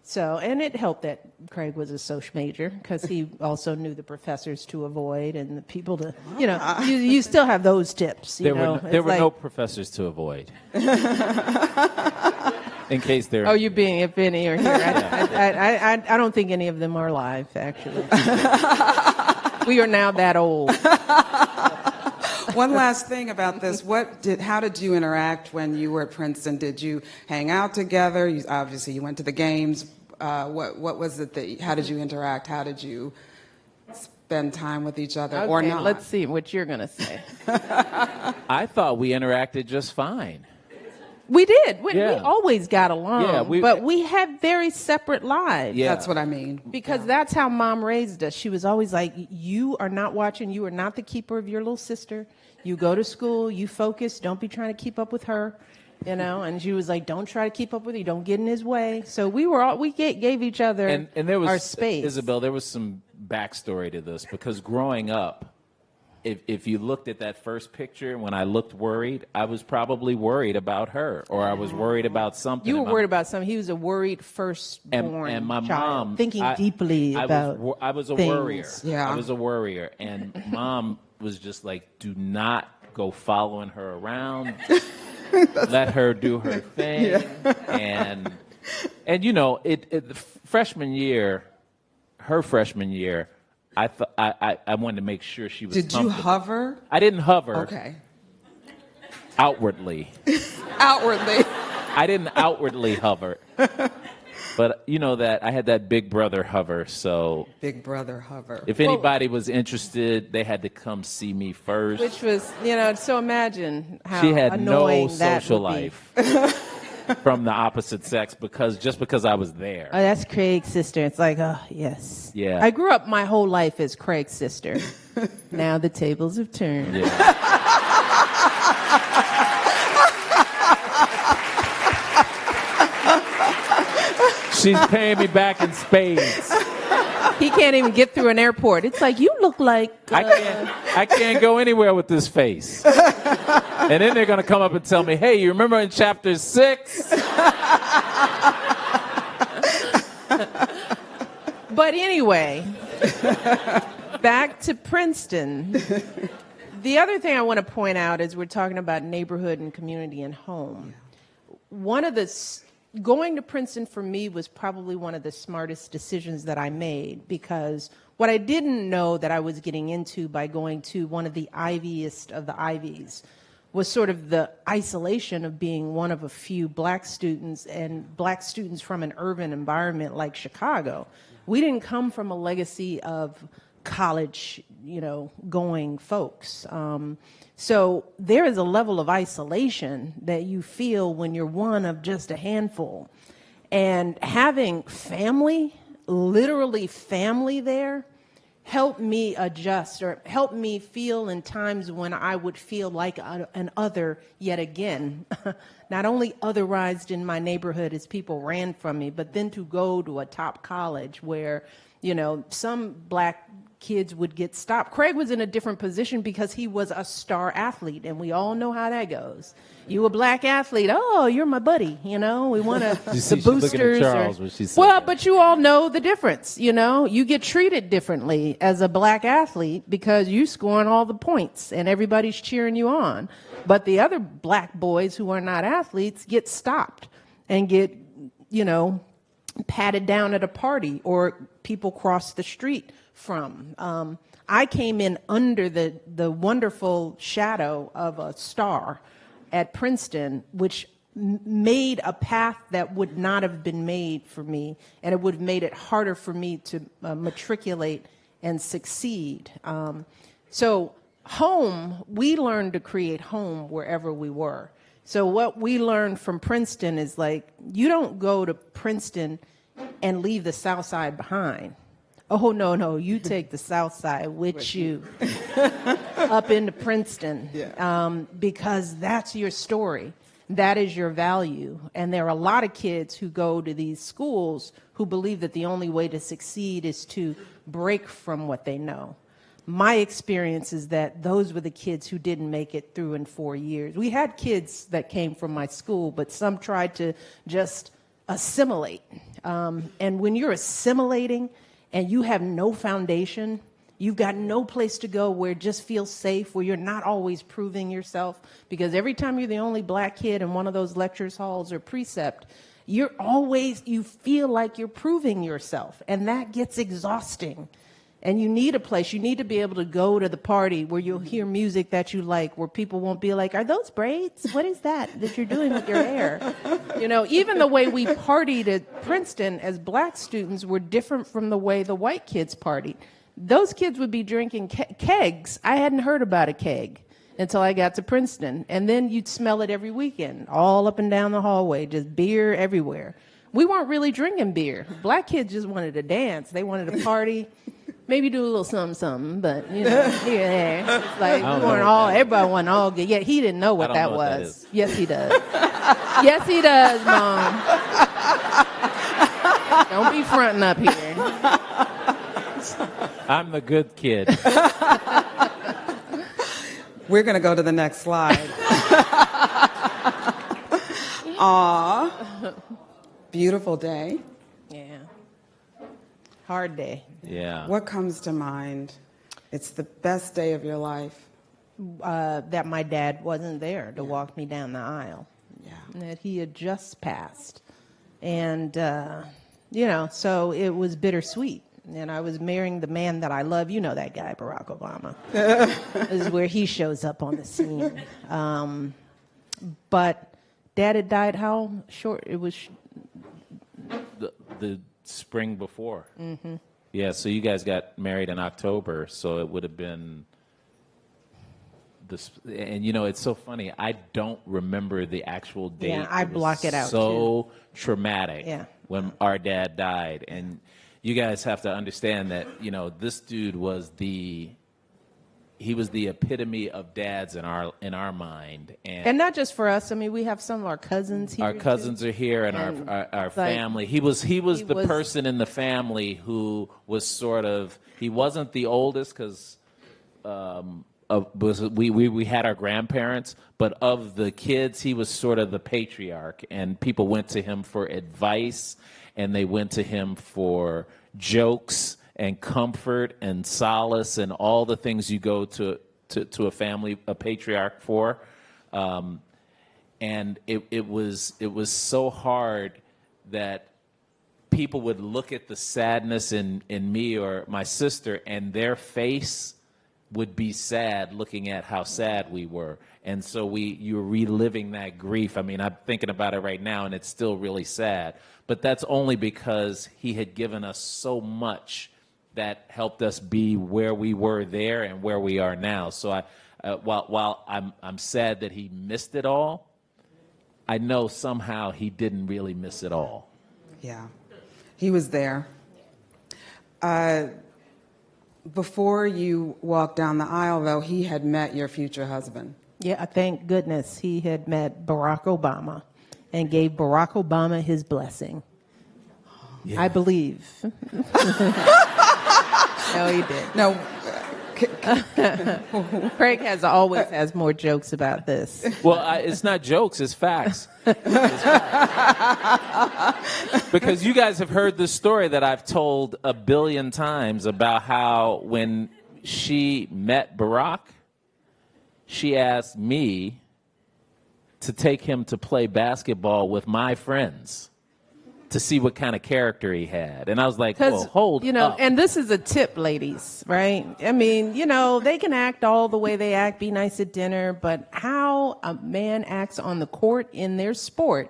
So, and it helped that Craig was a social major because he also knew the professors to avoid and the people to, you still have those tips. There were no professors to avoid. In case they're... Oh, you're being, if any are here. I don't think any of them are alive, actually. We are now that old. One last thing about this. How did you interact when you were at Princeton? Did you hang out together? Obviously, you went to the games. What was it how did you interact? How did you spend time with each other or not? Let's see what you're going to say. I thought we interacted just fine. We did. We always got along, but we had very separate lives. Yeah. That's what I mean. Because that's how Mom raised us. She was always like, you are not watching. You are not the keeper of your little sister. You go to school. You focus. Don't be trying to keep up with her. And she was like, don't try to keep up with her. Don't get in his way. So we gave each other and there was, our space. Isabel, there was some backstory to this because growing up, if you looked at that first picture, when I looked worried, I was probably worried about her, or I was worried about something. You were worried about something. He was a worried firstborn and my child, mom thinking deeply about I was a things. worrier. Yeah. I was a worrier, and Mom was just like, "Do not go following her around. Let her do her thing." Yeah. And the freshman year, her freshman year. I wanted to make sure she was comfortable. Did you hover? I didn't hover. Okay. Outwardly. Outwardly. I didn't outwardly hover. But that I had that big brother hover, so... Big brother hover. If anybody was interested, they had to come see me first. Which was, so imagine how she had annoying no that social would life. From the opposite sex because I was there. Oh, that's Craig's sister. It's like, oh, yes. Yeah. I grew up my whole life as Craig's sister. Now the tables have turned. Yeah. She's paying me back in spades. He can't even get through an airport. It's like, you look like... I can't go anywhere with this face. And then they're going to come up and tell me, hey, you remember in chapter 6? But anyway, back to Princeton. The other thing I want to point out is we're talking about neighborhood and community and home. Going to Princeton for me was probably one of the smartest decisions that I made, because what I didn't know that I was getting into by going to one of the Iviest of the Ivies was sort of the isolation of being one of a few black students, and black students from an urban environment like Chicago. We didn't come from a legacy of college, going folks. So there is a level of isolation that you feel when you're one of just a handful. And having family, literally family there, helped me adjust, or helped me feel in times when I would feel like an other yet again. Not only otherized in my neighborhood as people ran from me, but then to go to a top college where, Some black kids would get stopped. Craig was in a different position because he was a star athlete, and we all know how that goes. You a black athlete, oh, you're my buddy, we want to, the boosters. But you all know the difference, You get treated differently as a black athlete because you scoring all the points and everybody's cheering you on. But the other black boys who are not athletes get stopped and get, patted down at a party, or people cross the street from. I came in under the wonderful shadow of a star at Princeton, which made a path that would not have been made for me, and it would have made it harder for me to matriculate and succeed. So home, we learned to create home wherever we were. So what we learned from Princeton is you don't go to Princeton and leave the South Side behind. Oh, no, you take the South Side with you up into Princeton, because that's your story. That is your value. And there are a lot of kids who go to these schools who believe that the only way to succeed is to break from what they know. My experience is that those were the kids who didn't make it through in 4 years. We had kids that came from my school, but some tried to just assimilate. And when you're assimilating and you have no foundation, you've got no place to go where it just feels safe, where you're not always proving yourself, because every time you're the only black kid in one of those lectures halls or precept, you feel like you're proving yourself, and that gets exhausting. And you need a place. You need to be able to go to the party where you'll hear music that you like, where people won't be like, are those braids? What is that you're doing with your hair? Even the way we partied at Princeton as black students were different from the way the white kids partied. Those kids would be drinking kegs. I hadn't heard about a keg until I got to Princeton. And then you'd smell it every weekend, all up and down the hallway, just beer everywhere. We weren't really drinking beer. Black kids just wanted to dance. They wanted to party. Maybe do a little something, but here and there. It's like everybody wanted all good. Yeah, he didn't know what that was. Yes, he does. Yes, he does, Mom. Don't be fronting up here. I'm the good kid. We're going to go to the next slide. Aw. Beautiful day. Yeah. Hard day. Yeah. What comes to mind? It's the best day of your life. That my dad wasn't there to walk me down the aisle. Yeah. That he had just passed. And, so it was bittersweet. And I was marrying the man that I love. You know that guy, Barack Obama. This is where he shows up on the scene. But Dad had died how short? It was... The spring before. Mm-hmm. Yeah, so you guys got married in October, so it would have been this. And it's so funny. I don't remember the actual date. Yeah, I block it out. So traumatic. Yeah. When our dad died, and you guys have to understand that this dude was the epitome of dads in our mind, and not just for us. I mean, we have some of our cousins here. Our cousins are here, and our family. He was the person in the family who was sort of. He wasn't the oldest because we had our grandparents, but of the kids, he was sort of the patriarch, and people went to him for advice, and they went to him for jokes and comfort and solace and all the things you go to a family, a patriarch for. And it was so hard that people would look at the sadness in me or my sister, and their face would be sad looking at how sad we were. And so you're reliving that grief. I mean, I'm thinking about it right now, and it's still really sad. But that's only because he had given us so much that helped us be where we were there and where we are now. So while I'm sad that he missed it all, I know somehow he didn't really miss it all. Yeah, he was there. Before you walked down the aisle, though, he had met your future husband. Yeah, thank goodness he had met Barack Obama and gave Barack Obama his blessing. Yeah. I believe. No, he did. No. Craig always has more jokes about this. Well, it's not jokes, it's facts. Because you guys have heard this story that I've told a billion times about how when she met Barack, she asked me to take him to play basketball with my friends to see what kind of character he had. And I was like, well, hold up. And this is a tip, ladies, right? I mean, they can act all the way they act, be nice at dinner, but how a man acts on the court in their sport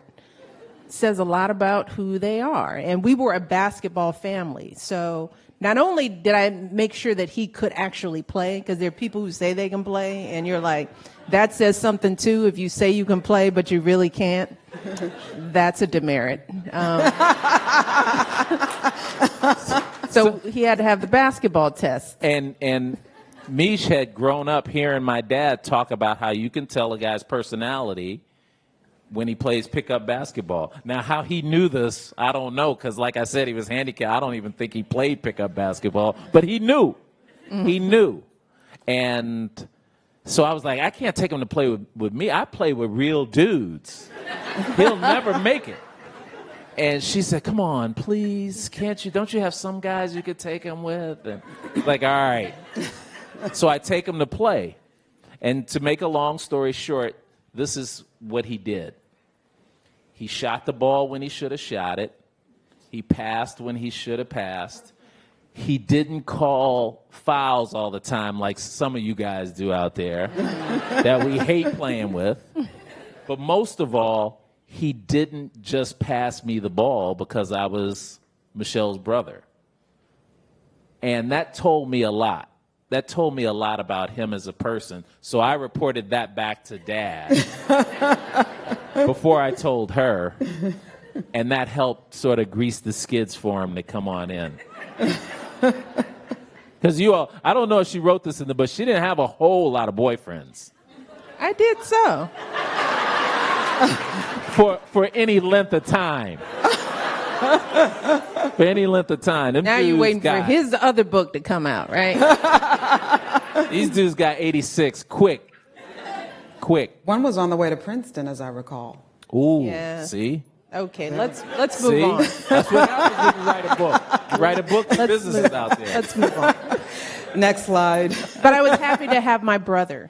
says a lot about who they are. And we were a basketball family. So not only did I make sure that he could actually play, because there are people who say they can play, and you're like, that says something too. If you say you can play, but you really can't, that's a demerit. So he had to have the basketball test. And Mish had grown up hearing my dad talk about how you can tell a guy's personality when he plays pickup basketball. Now, how he knew this, I don't know, because like I said, he was handicapped. I don't even think he played pickup basketball, but he knew. Mm-hmm. He knew. And so I was like, I can't take him to play with me. I play with real dudes. He'll never make it. And she said, come on, please, don't you have some guys you could take him with? And like, all right. So I take him to play. And to make a long story short, this is what he did. He shot the ball when he should have shot it. He passed when he should have passed. He didn't call fouls all the time like some of you guys do out there that we hate playing with. But most of all, he didn't just pass me the ball because I was Michelle's brother. And that told me a lot. That told me a lot about him as a person. So I reported that back to Dad before I told her. And that helped sort of grease the skids for him to come on in. Because I don't know if she wrote this in the book, she didn't have a whole lot of boyfriends. I did so. For any length of time. For any length of time. Now you're waiting for his other book to come out, right? These dudes got 86 quick. One was on the way to Princeton, as I recall. Ooh, yeah. See? Okay, let's move on. That's what happens when you write a book. You write a book, the business is out there. Let's move on. Next slide. But I was happy to have my brother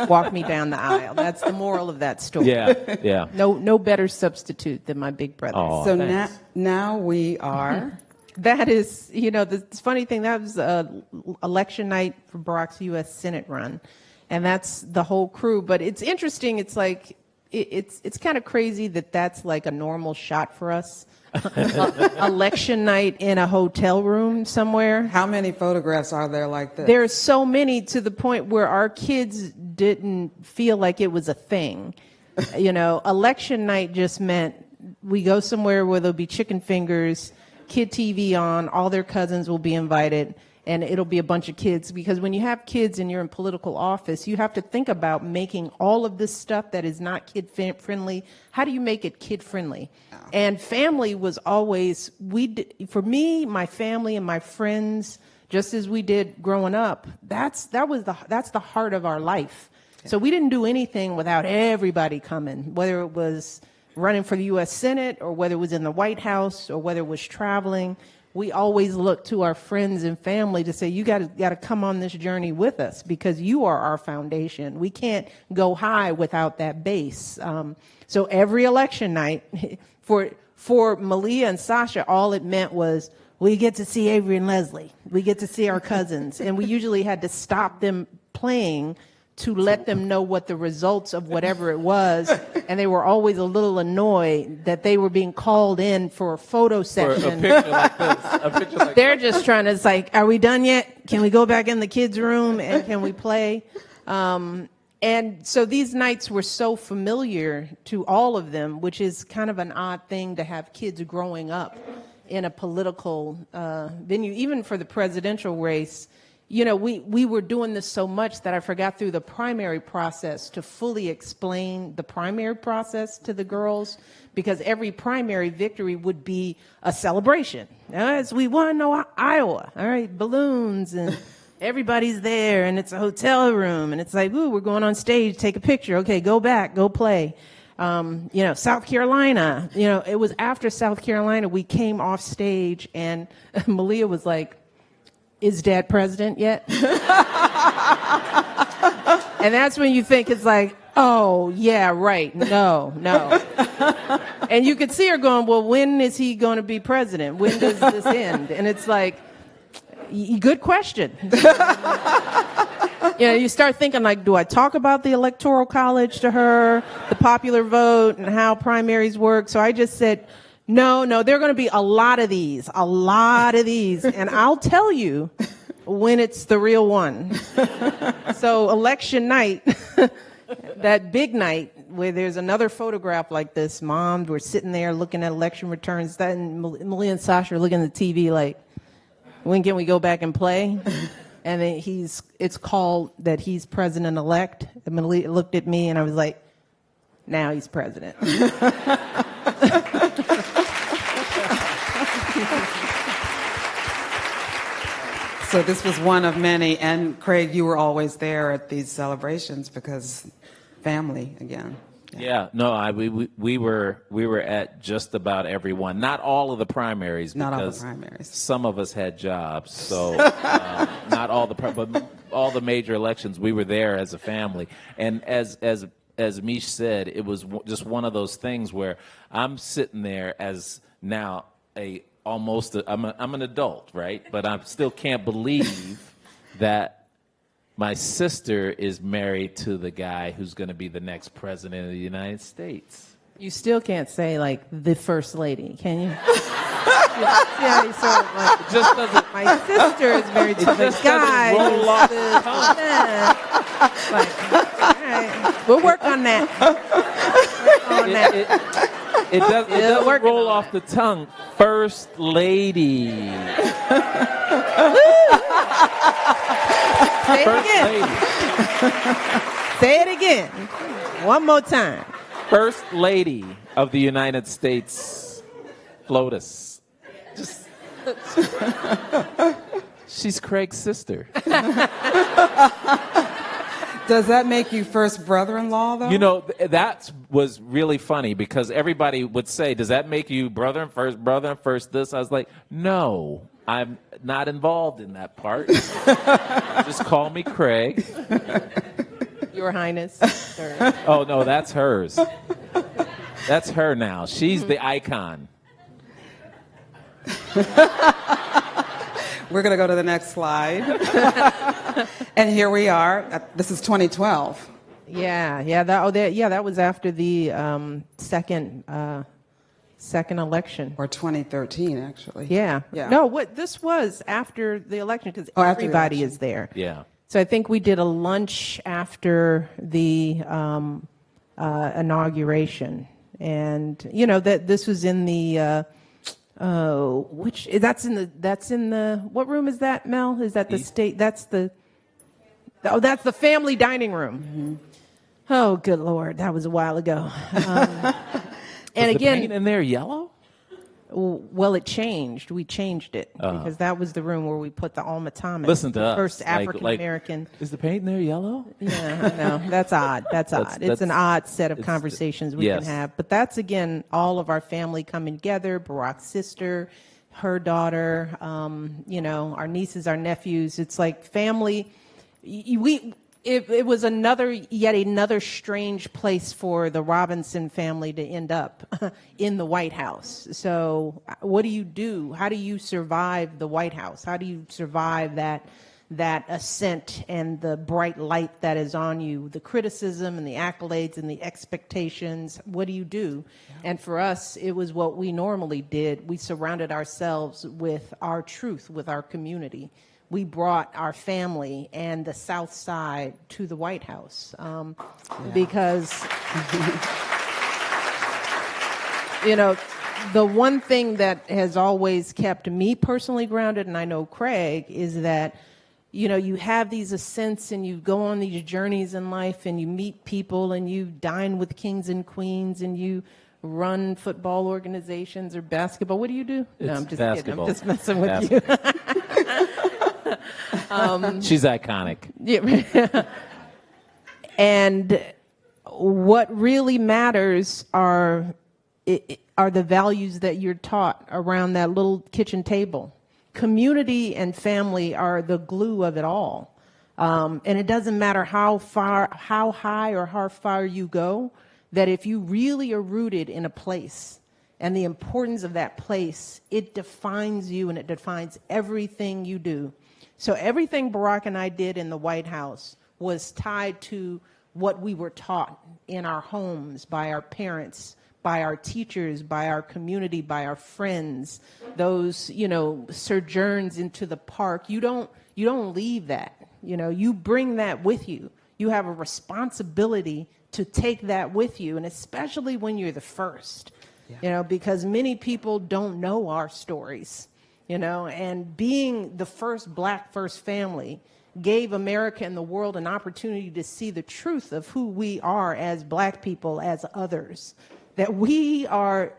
walk me down the aisle. That's the moral of that story. Yeah. No better substitute than my big brother. Oh, so now we are. That is, the funny thing, that was election night for Barack's U.S. Senate run. And that's the whole crew. But it's interesting. It's like, it's kind of crazy that that's like a normal shot for us. Election night in a hotel room somewhere. How many photographs are there like this? There are so many, to the point where our kids didn't feel like it was a thing. Election night just meant we go somewhere where there'll be chicken fingers, kid TV on, all their cousins will be invited, and it'll be a bunch of kids. Because when you have kids and you're in political office, you have to think about making all of this stuff that is not kid-friendly. How do you make it kid-friendly? And family was always, for me, my family and my friends, just as we did growing up, that's the heart of our life. Okay. So we didn't do anything without everybody coming, whether it was running for the U.S. Senate or whether it was in the White House or whether it was traveling. We always look to our friends and family to say, you got to come on this journey with us because you are our foundation. We can't go high without that base. So every election night, for Malia and Sasha, all it meant was we get to see Avery and Leslie. We get to see our cousins. And we usually had to stop them playing to let them know what the results of whatever it was. And they were always a little annoyed that they were being called in for a photo session. For a picture like this. They're just trying to, it's like, are we done yet? Can we go back in the kids' room and can we play? And so these nights were so familiar to all of them, which is kind of an odd thing to have kids growing up in a political venue. Even for the presidential race, we were doing this so much that I forgot through the primary process to fully explain the primary process to the girls, because every primary victory would be a celebration. As we won Iowa, all right, balloons and everybody's there and it's a hotel room and it's like, ooh, we're going on stage, take a picture. Okay, go back, go play. South Carolina, it was after South Carolina, we came off stage and Malia was like, is Dad president yet? And that's when you think it's like, oh, yeah, right. No. And you could see her going, well, when is he going to be president? When does this end? And it's like, good question. You start thinking, like, do I talk about the Electoral College to her, the popular vote, and how primaries work? So I just said, no, there are going to be a lot of these. And I'll tell you when it's the real one. So election night, that big night where there's another photograph like this, Mom, we're sitting there looking at election returns, and Malia and Sasha are looking at the TV like, when can we go back and play? And then it's called that he's president-elect. And Malia looked at me and I was like, now he's president. So this was one of many, and Craig, you were always there at these celebrations because family again. Yeah, no, we were at just about every one. Not all of the primaries, not all the because primaries. Some of us had jobs, so not all but all the major elections we were there as a family. And as Mish said, it was just one of those things where I'm sitting there as now I'm an adult, right? But I still can't believe that my sister is married to the guy who's going to be the next president of the United States. You still can't say, like, the first lady, can you? Yeah, you sort of like, it just doesn't. My sister is married to the guy. Roll off the like, all right, we'll work on that. It doesn't roll off the tongue. First lady. Say it again. Say it again. One more time. First lady of the United States. FLOTUS. She's Craig's sister. Does that make you first brother-in-law, though? That was really funny because everybody would say, does that make you brother and first this? I was like, no, I'm not involved in that part. Just call me Craig. Your Highness. Oh, no, that's hers. That's her now. She's the icon. We're going to go to the next slide. And here we are. This is 2012. Yeah. That was after the second election. Or 2013, actually. Yeah. No, this was after the election because everybody is there. Yeah. So I think we did a lunch after the inauguration, and that this was in the. That's in the what room is that, Mel? Is that the state? That's the family dining room. Mm-hmm. Oh, good Lord. That was a while ago. And again, the paint in there yellow? Well, it changed. We changed it because that was the room where we put the Alma Thomas. Listen to us. First African American. Is the paint in there yellow? Yeah, I know. That's odd. That's odd. It's an odd set of conversations we can have. But that's, again, all of our family coming together. Barack's sister, her daughter, our nieces, our nephews. It's like family. It was yet another strange place for the Robinson family to end up in the White House. So what do you do? How do you survive the White House? How do you survive that ascent and the bright light that is on you, the criticism and the accolades and the expectations? What do you do? Yeah. And for us, it was what we normally did. We surrounded ourselves with our truth, with our community. We brought our family and the South Side to the White House because, the one thing that has always kept me personally grounded, and I know Craig, is that you have these ascents and you go on these journeys in life and you meet people and you dine with kings and queens and you run football organizations or basketball. What do you do? No, I'm just basketball. kidding. I'm just messing with you. She's iconic. Yeah. And what really matters are the values that you're taught around that little kitchen table. Community and family are the glue of it all. And it doesn't matter how high or how far you go, that if you really are rooted in a place and the importance of that place, it defines you and it defines everything you do. So everything Barack and I did in the White House was tied to what we were taught in our homes by our parents, by our teachers, by our community, by our friends, those, sojourns into the park. You don't leave that. You bring that with you. You have a responsibility to take that with you, and especially when you're the first, because many people don't know our stories, and being the first Black first family gave America and the world an opportunity to see the truth of who we are as Black people, as others, that we are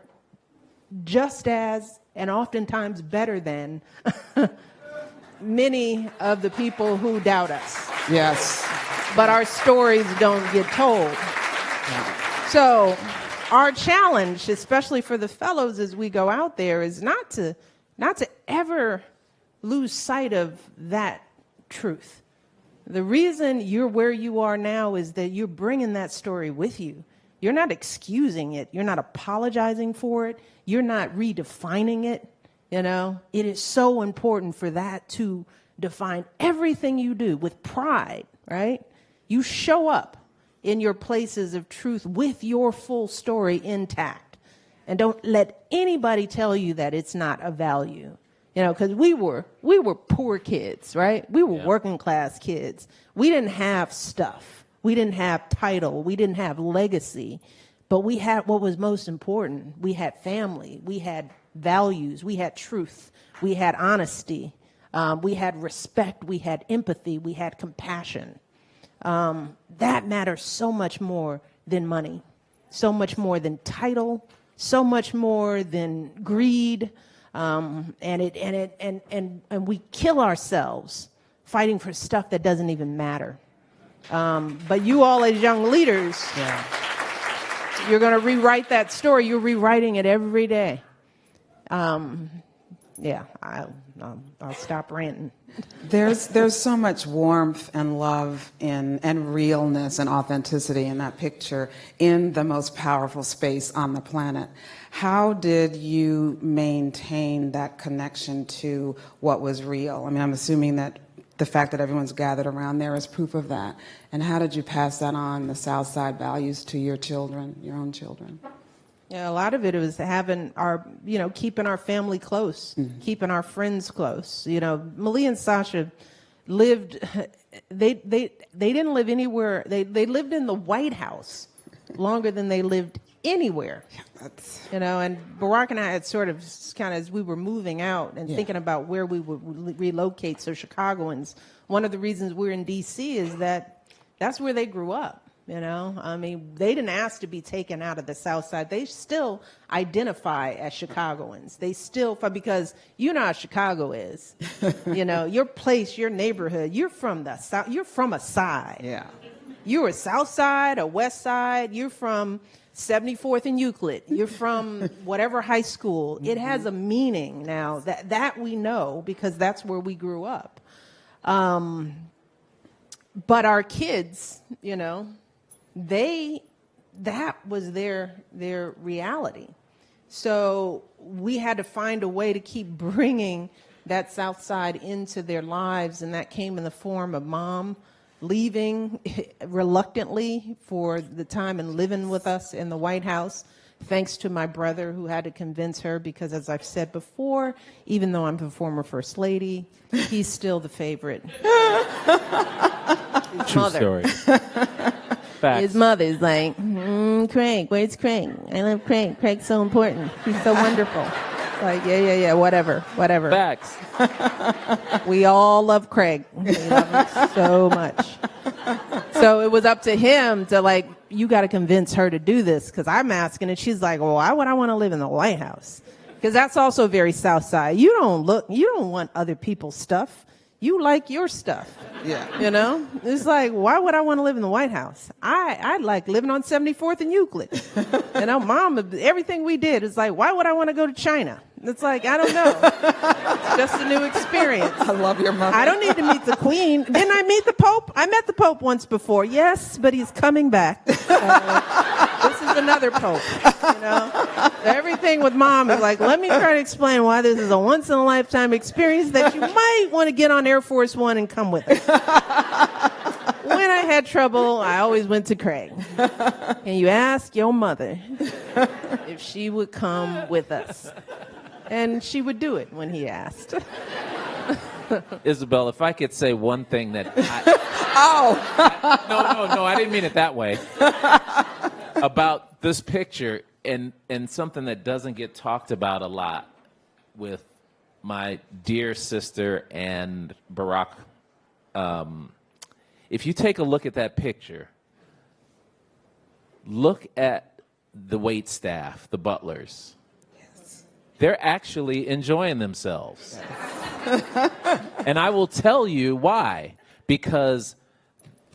just as and oftentimes better than many of the people who doubt us. Yes. But our stories don't get told. Yeah. So our challenge, especially for the fellows as we go out there, is not to ever lose sight of that truth. The reason you're where you are now is that you're bringing that story with you. You're not excusing it. You're not apologizing for it. You're not redefining it. It is so important for that to define everything you do with pride, right? You show up in your places of truth with your full story intact. And don't let anybody tell you that it's not a value. Because we were poor kids, right? We were working class kids. We didn't have stuff. We didn't have title. We didn't have legacy. But we had what was most important. We had family. We had values. We had truth. We had honesty. We had respect. We had empathy. We had compassion. That matters so much more than money, so much more than title, so much more than greed. And we kill ourselves fighting for stuff that doesn't even matter. But you all as young leaders, you're going to rewrite that story. You're rewriting it every day. I'll stop ranting. There's so much warmth and love and realness and authenticity in that picture in the most powerful space on the planet. How did you maintain that connection to what was real? I mean, I'm assuming that the fact that everyone's gathered around there is proof of that. And how did you pass that on, the South Side values, to your children, your own children? Yeah, a lot of it was having our, keeping our family close, keeping our friends close. Malia and Sasha lived, they didn't live anywhere. They lived in the White House longer than they lived anywhere. And Barack and I had sort of kind of, as we were moving out and thinking about where we would relocate, so Chicagoans, one of the reasons we're in D.C. is that that's where they grew up. I mean, they didn't ask to be taken out of the South Side. They still identify as Chicagoans. They still, because how Chicago is. Your place, your neighborhood, you're from the South, you're from a side. Yeah. You're a South Side, a West Side, you're from 74th and Euclid, you're from whatever high school. It has a meaning now that we know because that's where we grew up. But our kids, that was their reality. So we had to find a way to keep bringing that South Side into their lives, and that came in the form of Mom leaving reluctantly for the time and living with us in the White House, thanks to my brother who had to convince her because, as I've said before, even though I'm the former First Lady, he's still the favorite. True story. Facts. His mother's like, Craig, where's Craig? I love Craig. Craig's so important. He's so wonderful. Like, yeah, whatever. Facts. We all love Craig. We love him so much. So it was up to him to, like, you got to convince her to do this, because I'm asking, and she's like, well, why would I want to live in the White House? Because that's also very South Side. You don't want other people's stuff. You like your stuff. Yeah. You know? It's like, why would I want to live in the White House? I like living on 74th and Euclid. You know, Mom, everything we did is like, why would I want to go to China? It's like, I don't know. It's just a new experience. I love your mother. I don't need to meet the Queen. Didn't I meet the Pope? I met the Pope once before. Yes, but he's coming back. This is another Pope. You know? Everything with Mom is like, let me try to explain why this is a once-in-a-lifetime experience that you might want to get on Air Force One and come with us. When I had trouble, I always went to Craig. And you ask your mother if she would come with us. And she would do it when he asked. Isabel, if I could say one thing that No, I didn't mean it that way. About this picture and something that doesn't get talked about a lot with my dear sister and Barack. If you take a look at that picture, look at the wait staff, the butlers. They're actually enjoying themselves. And I will tell you why. Because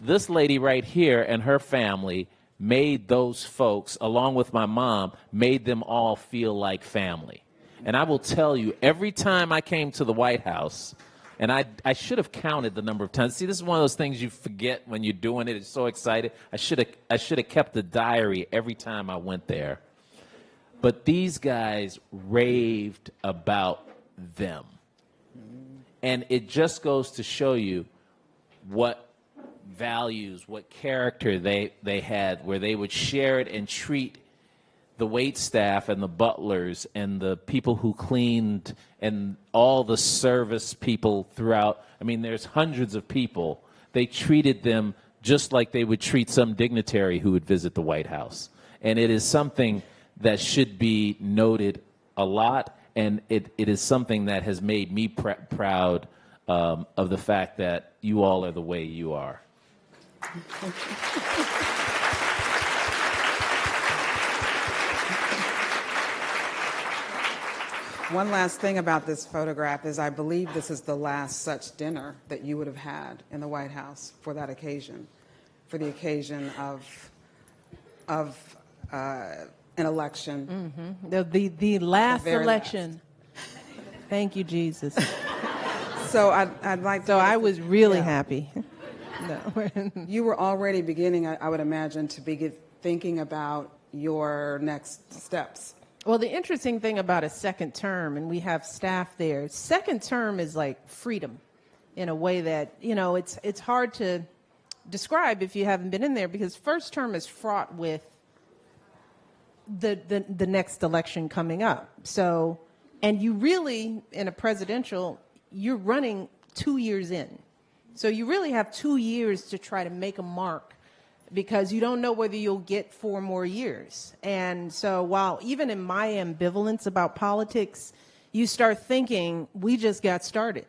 this lady right here and her family made those folks, along with my mom, made them all feel like family. And I will tell you, every time I came to the White House, and I should have counted the number of times. See, this is one of those things you forget when you're doing it. It's so excited. I should have kept the diary every time I went there. But these guys raved about them. And it just goes to show you what values, what character they had, where they would share it and treat the wait staff and the butlers and the people who cleaned and all the service people throughout. I mean, there's hundreds of people. They treated them just like they would treat some dignitary who would visit the White House. And it is something that should be noted a lot, and it is something that has made me proud of the fact that you all are the way you are. One last thing about this photograph is I believe this is the last such dinner that you would have had in the White House for that occasion, for the occasion of an election. Mm-hmm. The last very election. Last. Thank you, Jesus. So I'd like to... So I was really happy. No. You were already beginning, I would imagine, to be thinking about your next steps. Well, the interesting thing about a second term, and we have staff there, second term is like freedom in a way that, you know, it's hard to describe if you haven't been in there, because first term is fraught with the next election coming up. So, and you really, in a presidential, you're running 2 years in. So you really have 2 years to try to make a mark, because you don't know whether you'll get 4 more years. And so while even in my ambivalence about politics, you start thinking, we just got started.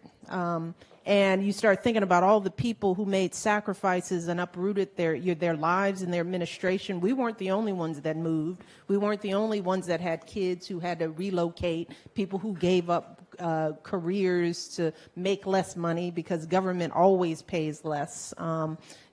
And you start thinking about all the people who made sacrifices and uprooted their lives and their administration. We weren't the only ones that moved. We weren't the only ones that had kids who had to relocate, people who gave up careers to make less money because government always pays less,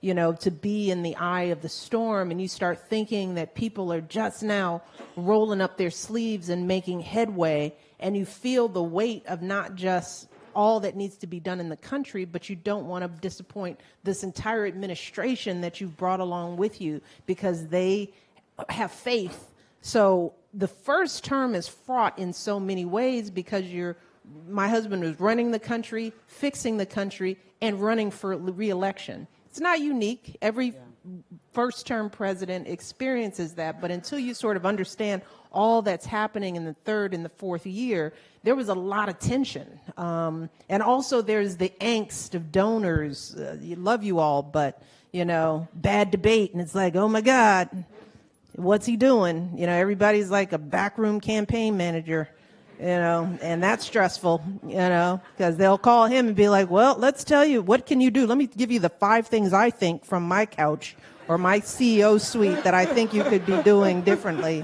you know, to be in the eye of the storm. And you start thinking that people are just now rolling up their sleeves and making headway, and you feel the weight of not just all that needs to be done in the country, but you don't want to disappoint this entire administration that you've brought along with you, because they have faith. So the first term is fraught in so many ways, because my husband was running the country, fixing the country, and running for re-election. It's not unique. Every first-term president experiences that, but until you sort of understand all that's happening in the third and the fourth year, there was a lot of tension. And also there's the angst of donors. Love you all, but, you know, bad debate. And it's like, oh, my God, what's he doing? You know, everybody's like a backroom campaign manager. and that's stressful, because they'll call him and be like, well, let's tell you, what can you do? Let me give you the 5 things I think from my couch or my CEO suite that I think you could be doing differently.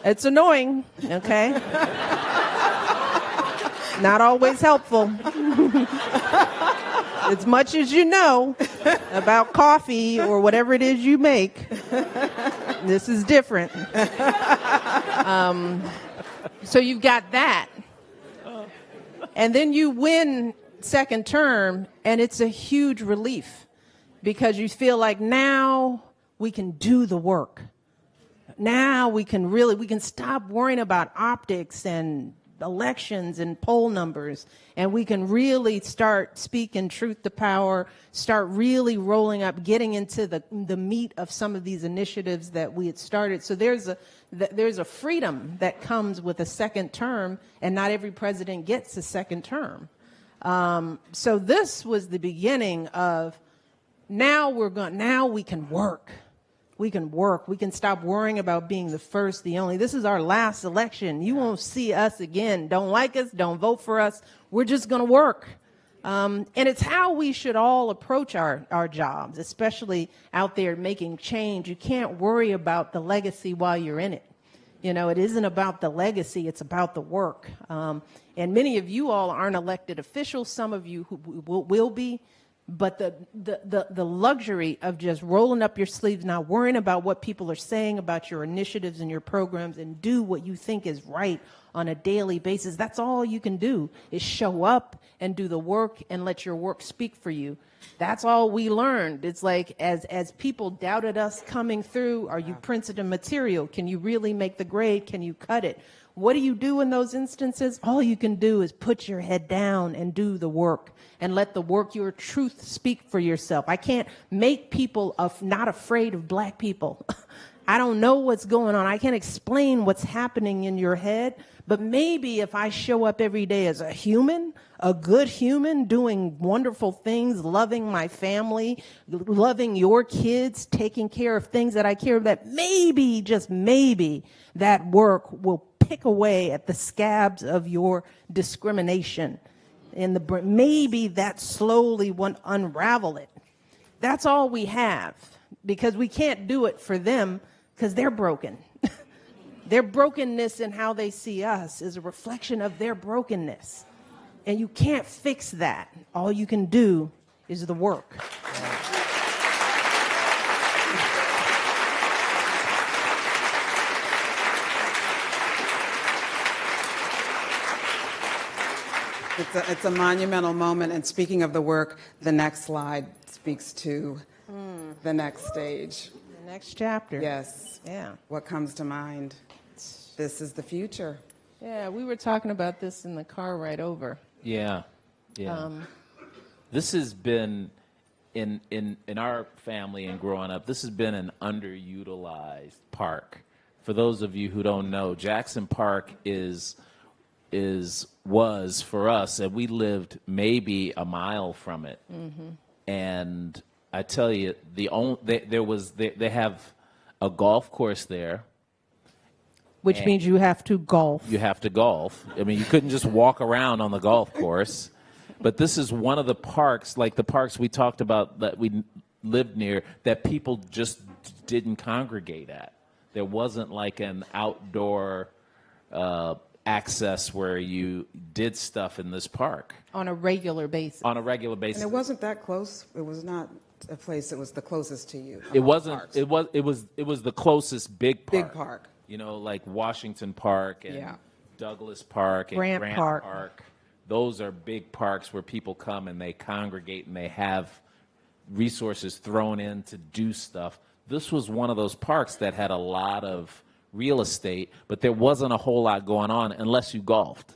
It's annoying, okay? Not always helpful. As much as you know about coffee or whatever it is you make, this is different. So you've got that. And then you win second term, and it's a huge relief because you feel like now we can do the work. Now we can stop worrying about optics and elections and poll numbers, and we can really start speaking truth to power, start really rolling up, getting into the meat of some of these initiatives that we had started. So there's a freedom that comes with a second term, and not every president gets a second term. So this was the beginning of now we can work. We can work. We can stop worrying about being the first, the only. This is our last election. You won't see us again. Don't like us. Don't vote for us. We're just going to work. And it's how we should all approach our jobs, especially out there making change. You can't worry about the legacy while you're in it. It isn't about the legacy. It's about the work. And many of you all aren't elected officials. Some of you who will be. But the luxury of just rolling up your sleeves, not worrying about what people are saying about your initiatives and your programs, and do what you think is right on a daily basis. That's all you can do, is show up and do the work and let your work speak for you. That's all we learned. It's like as people doubted us coming through, are you Princeton material? Can you really make the grade? Can you cut it? What do you do in those instances? All you can do is put your head down and do the work and let the work, your truth, speak for yourself. I can't make people not afraid of black people. I don't know what's going on. I can't explain what's happening in your head. But maybe if I show up every day as a human, a good human, doing wonderful things, loving my family, loving your kids, taking care of things that I care about, maybe, just maybe, that work will pick away at the scabs of your discrimination. And maybe that slowly won't unravel it. That's all we have, because we can't do it for them because they're broken. Their brokenness and how they see us is a reflection of their brokenness. And you can't fix that. All you can do is the work. It's a monumental moment. And speaking of the work, the next slide speaks to the next stage. The next chapter. Yes. Yeah. What comes to mind? This is the future. Yeah, we were talking about this in the car right over. Yeah. This has been, in our family and growing up, this has been an underutilized park. For those of you who don't know, Jackson Park was for us, and we lived maybe a mile from it. Mm-hmm. And I tell you, they have a golf course there. Which means you have to golf. You have to golf. I mean, you couldn't just walk around on the golf course. But this is one of the parks, like the parks we talked about that we lived near, that people just didn't congregate at. There wasn't like an outdoor access where you did stuff in this park. On a regular basis. On a regular basis. And it wasn't that close. It was not a place that was the closest to you. It wasn't. It was the closest big park. Big park. Like Washington Park and Douglas Park and Grant Park. Those are big parks where people come and they congregate and they have resources thrown in to do stuff. This was one of those parks that had a lot of real estate, but there wasn't a whole lot going on unless you golfed.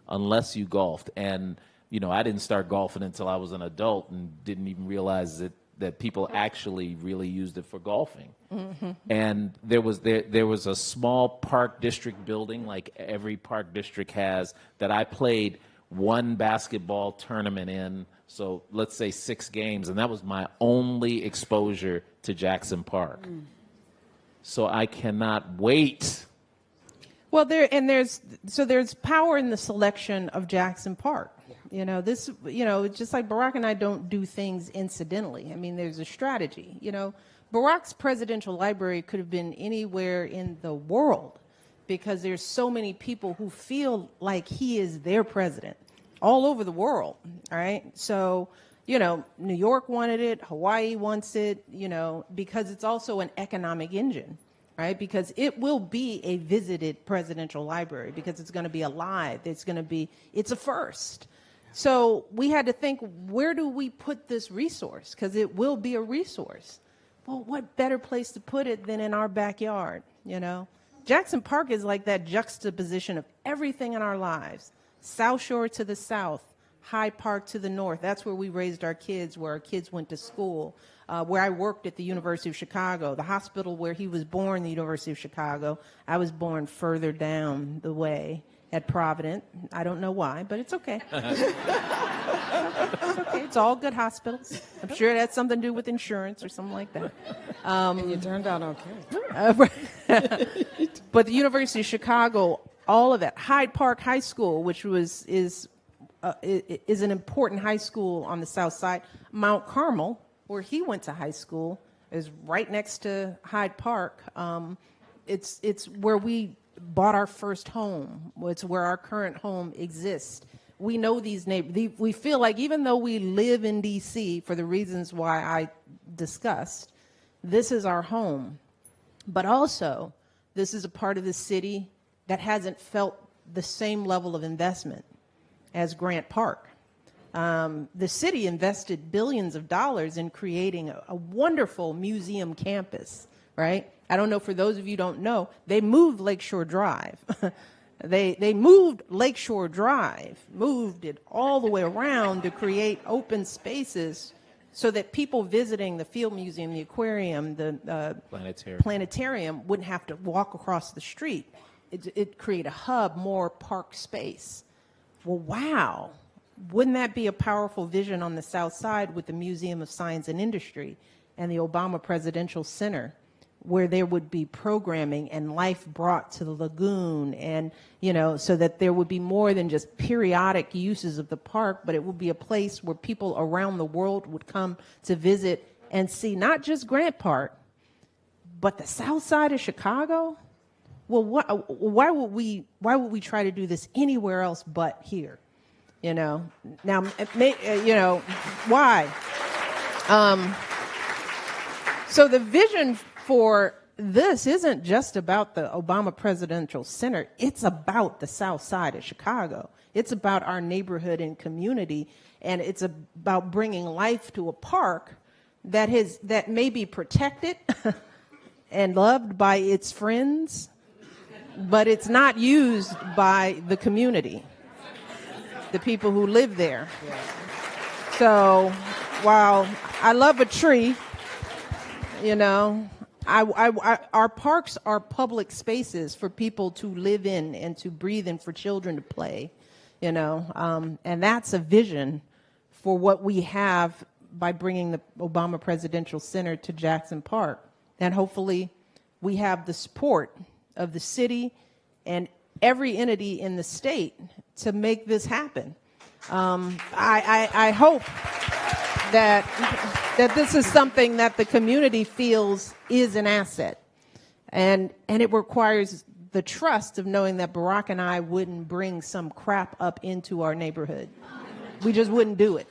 And, I didn't start golfing until I was an adult and didn't even realize that people actually really used it for golfing. Mm-hmm. And there was a small park district building like every park district has that I played one basketball tournament in, so let's say 6 games, and that was my only exposure to Jackson Park. So I cannot wait Well, there's power in the selection of Jackson Park. You know, it's just like Barack and I don't do things incidentally. I mean, there's a strategy. You know, Barack's presidential library could have been anywhere in the world because there's so many people who feel like he is their president all over the world. All right. So, you know, New York wanted it. Hawaii wants it, you know, because it's also an economic engine. Right? Because it will be a visited presidential library because it's going to be alive. It's a first. So we had to think, where do we put this resource? Because it will be a resource. Well, what better place to put it than in our backyard, you know? Jackson Park is like that juxtaposition of everything in our lives. South Shore to the south, Hyde Park to the north. That's where we raised our kids, where our kids went to school. Where I worked at the University of Chicago, the hospital where he was born, the University of Chicago. I was born further down the way at Providence. I don't know why, but it's okay. It's okay. It's all good hospitals. I'm sure it had something to do with insurance or something like that. And you turned out okay. But the University of Chicago, all of that. Hyde Park High School, which is an important high school on the south side. Mount Carmel, where he went to high school, is right next to Hyde Park. It's where we bought our first home. It's where our current home exists. We know these neighbors. We feel like even though we live in D.C. for the reasons why I discussed, this is our home. But also, this is a part of the city that hasn't felt the same level of investment as Grant Park. The city invested billions of dollars in creating a wonderful museum campus, right? I don't know, for those of you who don't know, they moved Lakeshore Drive. They moved Lakeshore Drive, moved it all the way around to create open spaces so that people visiting the Field Museum, the aquarium, the planetarium wouldn't have to walk across the street. It created a hub, more park space. Well, wow. Wouldn't that be a powerful vision on the South Side with the Museum of Science and Industry and the Obama Presidential Center, where there would be programming and life brought to the lagoon, and, you know, so that there would be more than just periodic uses of the park, but it would be a place where people around the world would come to visit and see not just Grant Park, but the South Side of Chicago? Well, why would we try to do this anywhere else but here? You know, now, you know, why? So the vision for this isn't just about the Obama Presidential Center. It's about the South Side of Chicago. It's about our neighborhood and community, and it's about bringing life to a park that may be protected and loved by its friends, but it's not used by the community, the people who live there. Yeah. So while I love a tree, you know, our parks are public spaces for people to live in and to breathe in, for children to play, you know, and that's a vision for what we have by bringing the Obama Presidential Center to Jackson Park. And hopefully we have the support of the city and every entity in the state to make this happen. I hope that this is something that the community feels is an asset. And it requires the trust of knowing that Barack and I wouldn't bring some crap up into our neighborhood. We just wouldn't do it.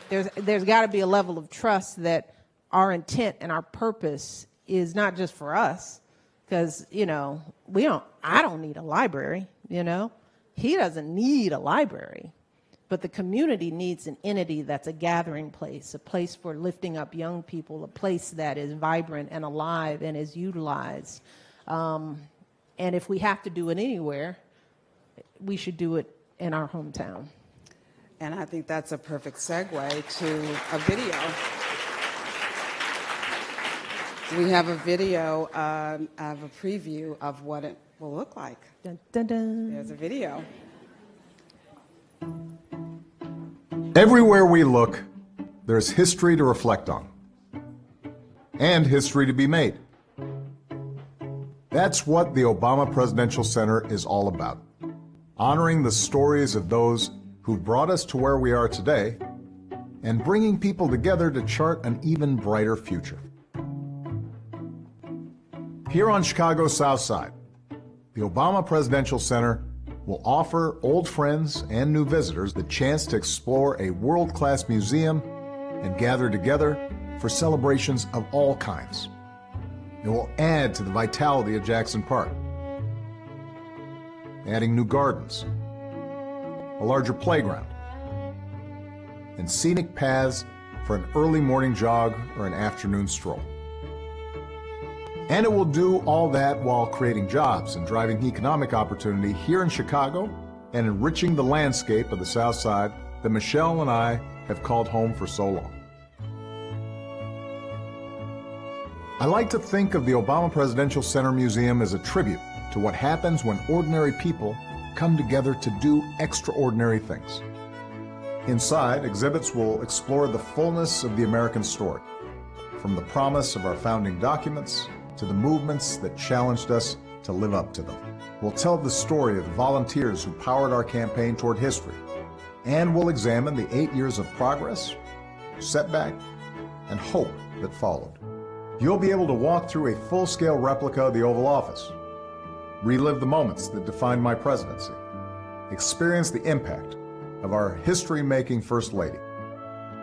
There's got to be a level of trust that our intent and our purpose is not just for us, because, you know, I don't need a library, you know. He doesn't need a library. But the community needs an entity that's a gathering place, a place for lifting up young people, a place that is vibrant and alive and is utilized. And if we have to do it anywhere, we should do it in our hometown. And I think that's a perfect segue to a video. We have a video of a preview of what it will look like. Dun, dun, dun. There's a video. Everywhere we look, there's history to reflect on and history to be made. That's what the Obama Presidential Center is all about. Honoring the stories of those who brought us to where we are today and bringing people together to chart an even brighter future. Here on Chicago's South Side, the Obama Presidential Center will offer old friends and new visitors the chance to explore a world-class museum and gather together for celebrations of all kinds. It will add to the vitality of Jackson Park, adding new gardens, a larger playground, and scenic paths for an early morning jog or an afternoon stroll. And it will do all that while creating jobs and driving economic opportunity here in Chicago and enriching the landscape of the South Side that Michelle and I have called home for so long. I like to think of the Obama Presidential Center Museum as a tribute to what happens when ordinary people come together to do extraordinary things. Inside, exhibits will explore the fullness of the American story, from the promise of our founding documents to the movements that challenged us to live up to them. We'll tell the story of the volunteers who powered our campaign toward history, and we'll examine the 8 years of progress, setback, and hope that followed. You'll be able to walk through a full-scale replica of the Oval Office, relive the moments that defined my presidency, experience the impact of our history-making First Lady,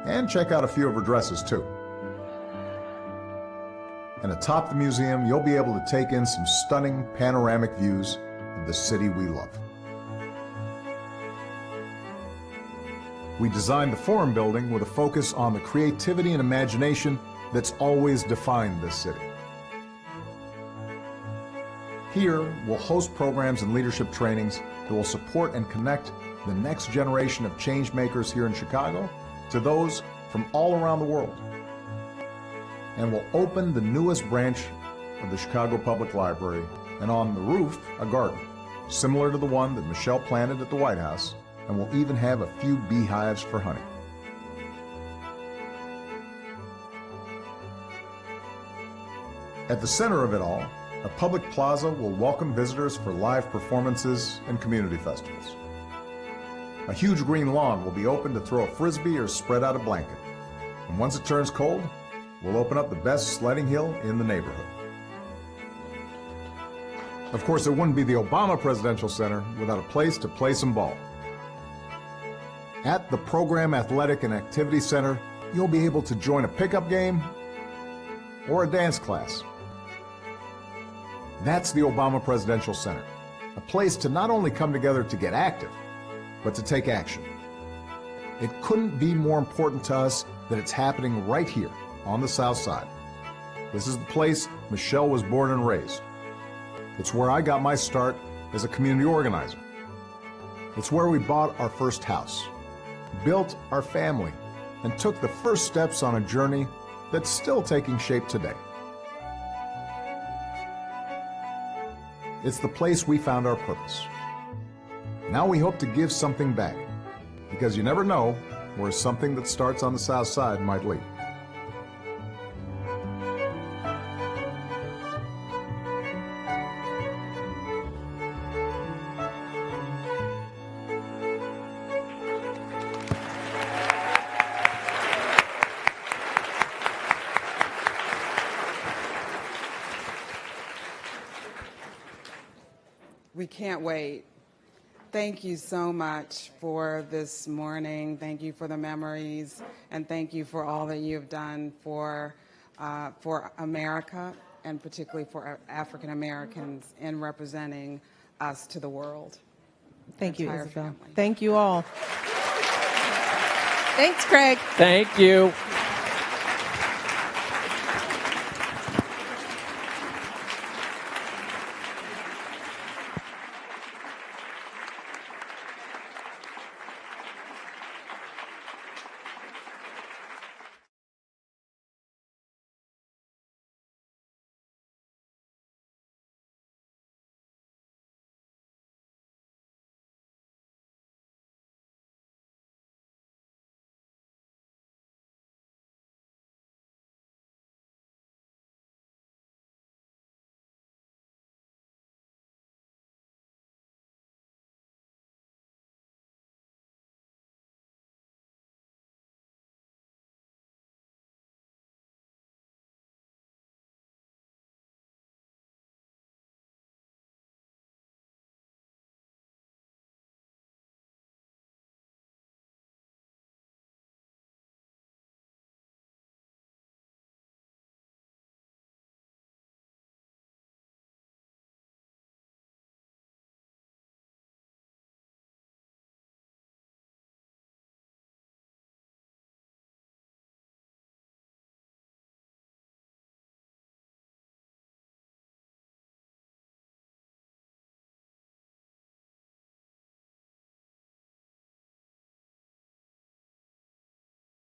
and check out a few of her dresses too. And atop the museum, you'll be able to take in some stunning panoramic views of the city we love. We designed the Forum building with a focus on the creativity and imagination that's always defined this city. Here, we'll host programs and leadership trainings that will support and connect the next generation of change makers here in Chicago to those from all around the world. And we'll open the newest branch of the Chicago Public Library, and on the roof, a garden, similar to the one that Michelle planted at the White House, and we'll even have a few beehives for honey. At the center of it all, a public plaza will welcome visitors for live performances and community festivals. A huge green lawn will be open to throw a frisbee or spread out a blanket. And once it turns cold, we'll open up the best sledding hill in the neighborhood. Of course, it wouldn't be the Obama Presidential Center without a place to play some ball. At the Program Athletic and Activity Center, you'll be able to join a pickup game or a dance class. That's the Obama Presidential Center, a place to not only come together to get active, but to take action. It couldn't be more important to us that it's happening right here on the South Side. This is the place Michelle was born and raised. It's where I got my start as a community organizer. It's where we bought our first house, built our family, and took the first steps on a journey that's still taking shape today. It's the place we found our purpose. Now we hope to give something back, because you never know where something that starts on the South Side might lead. We can't wait. Thank you so much for this morning. Thank you for the memories, and thank you for all that you've done for America, and particularly for African Americans in representing us to the world. Thank you, Entire Isabel. family. Thank you all. Thanks, Craig. Thank you.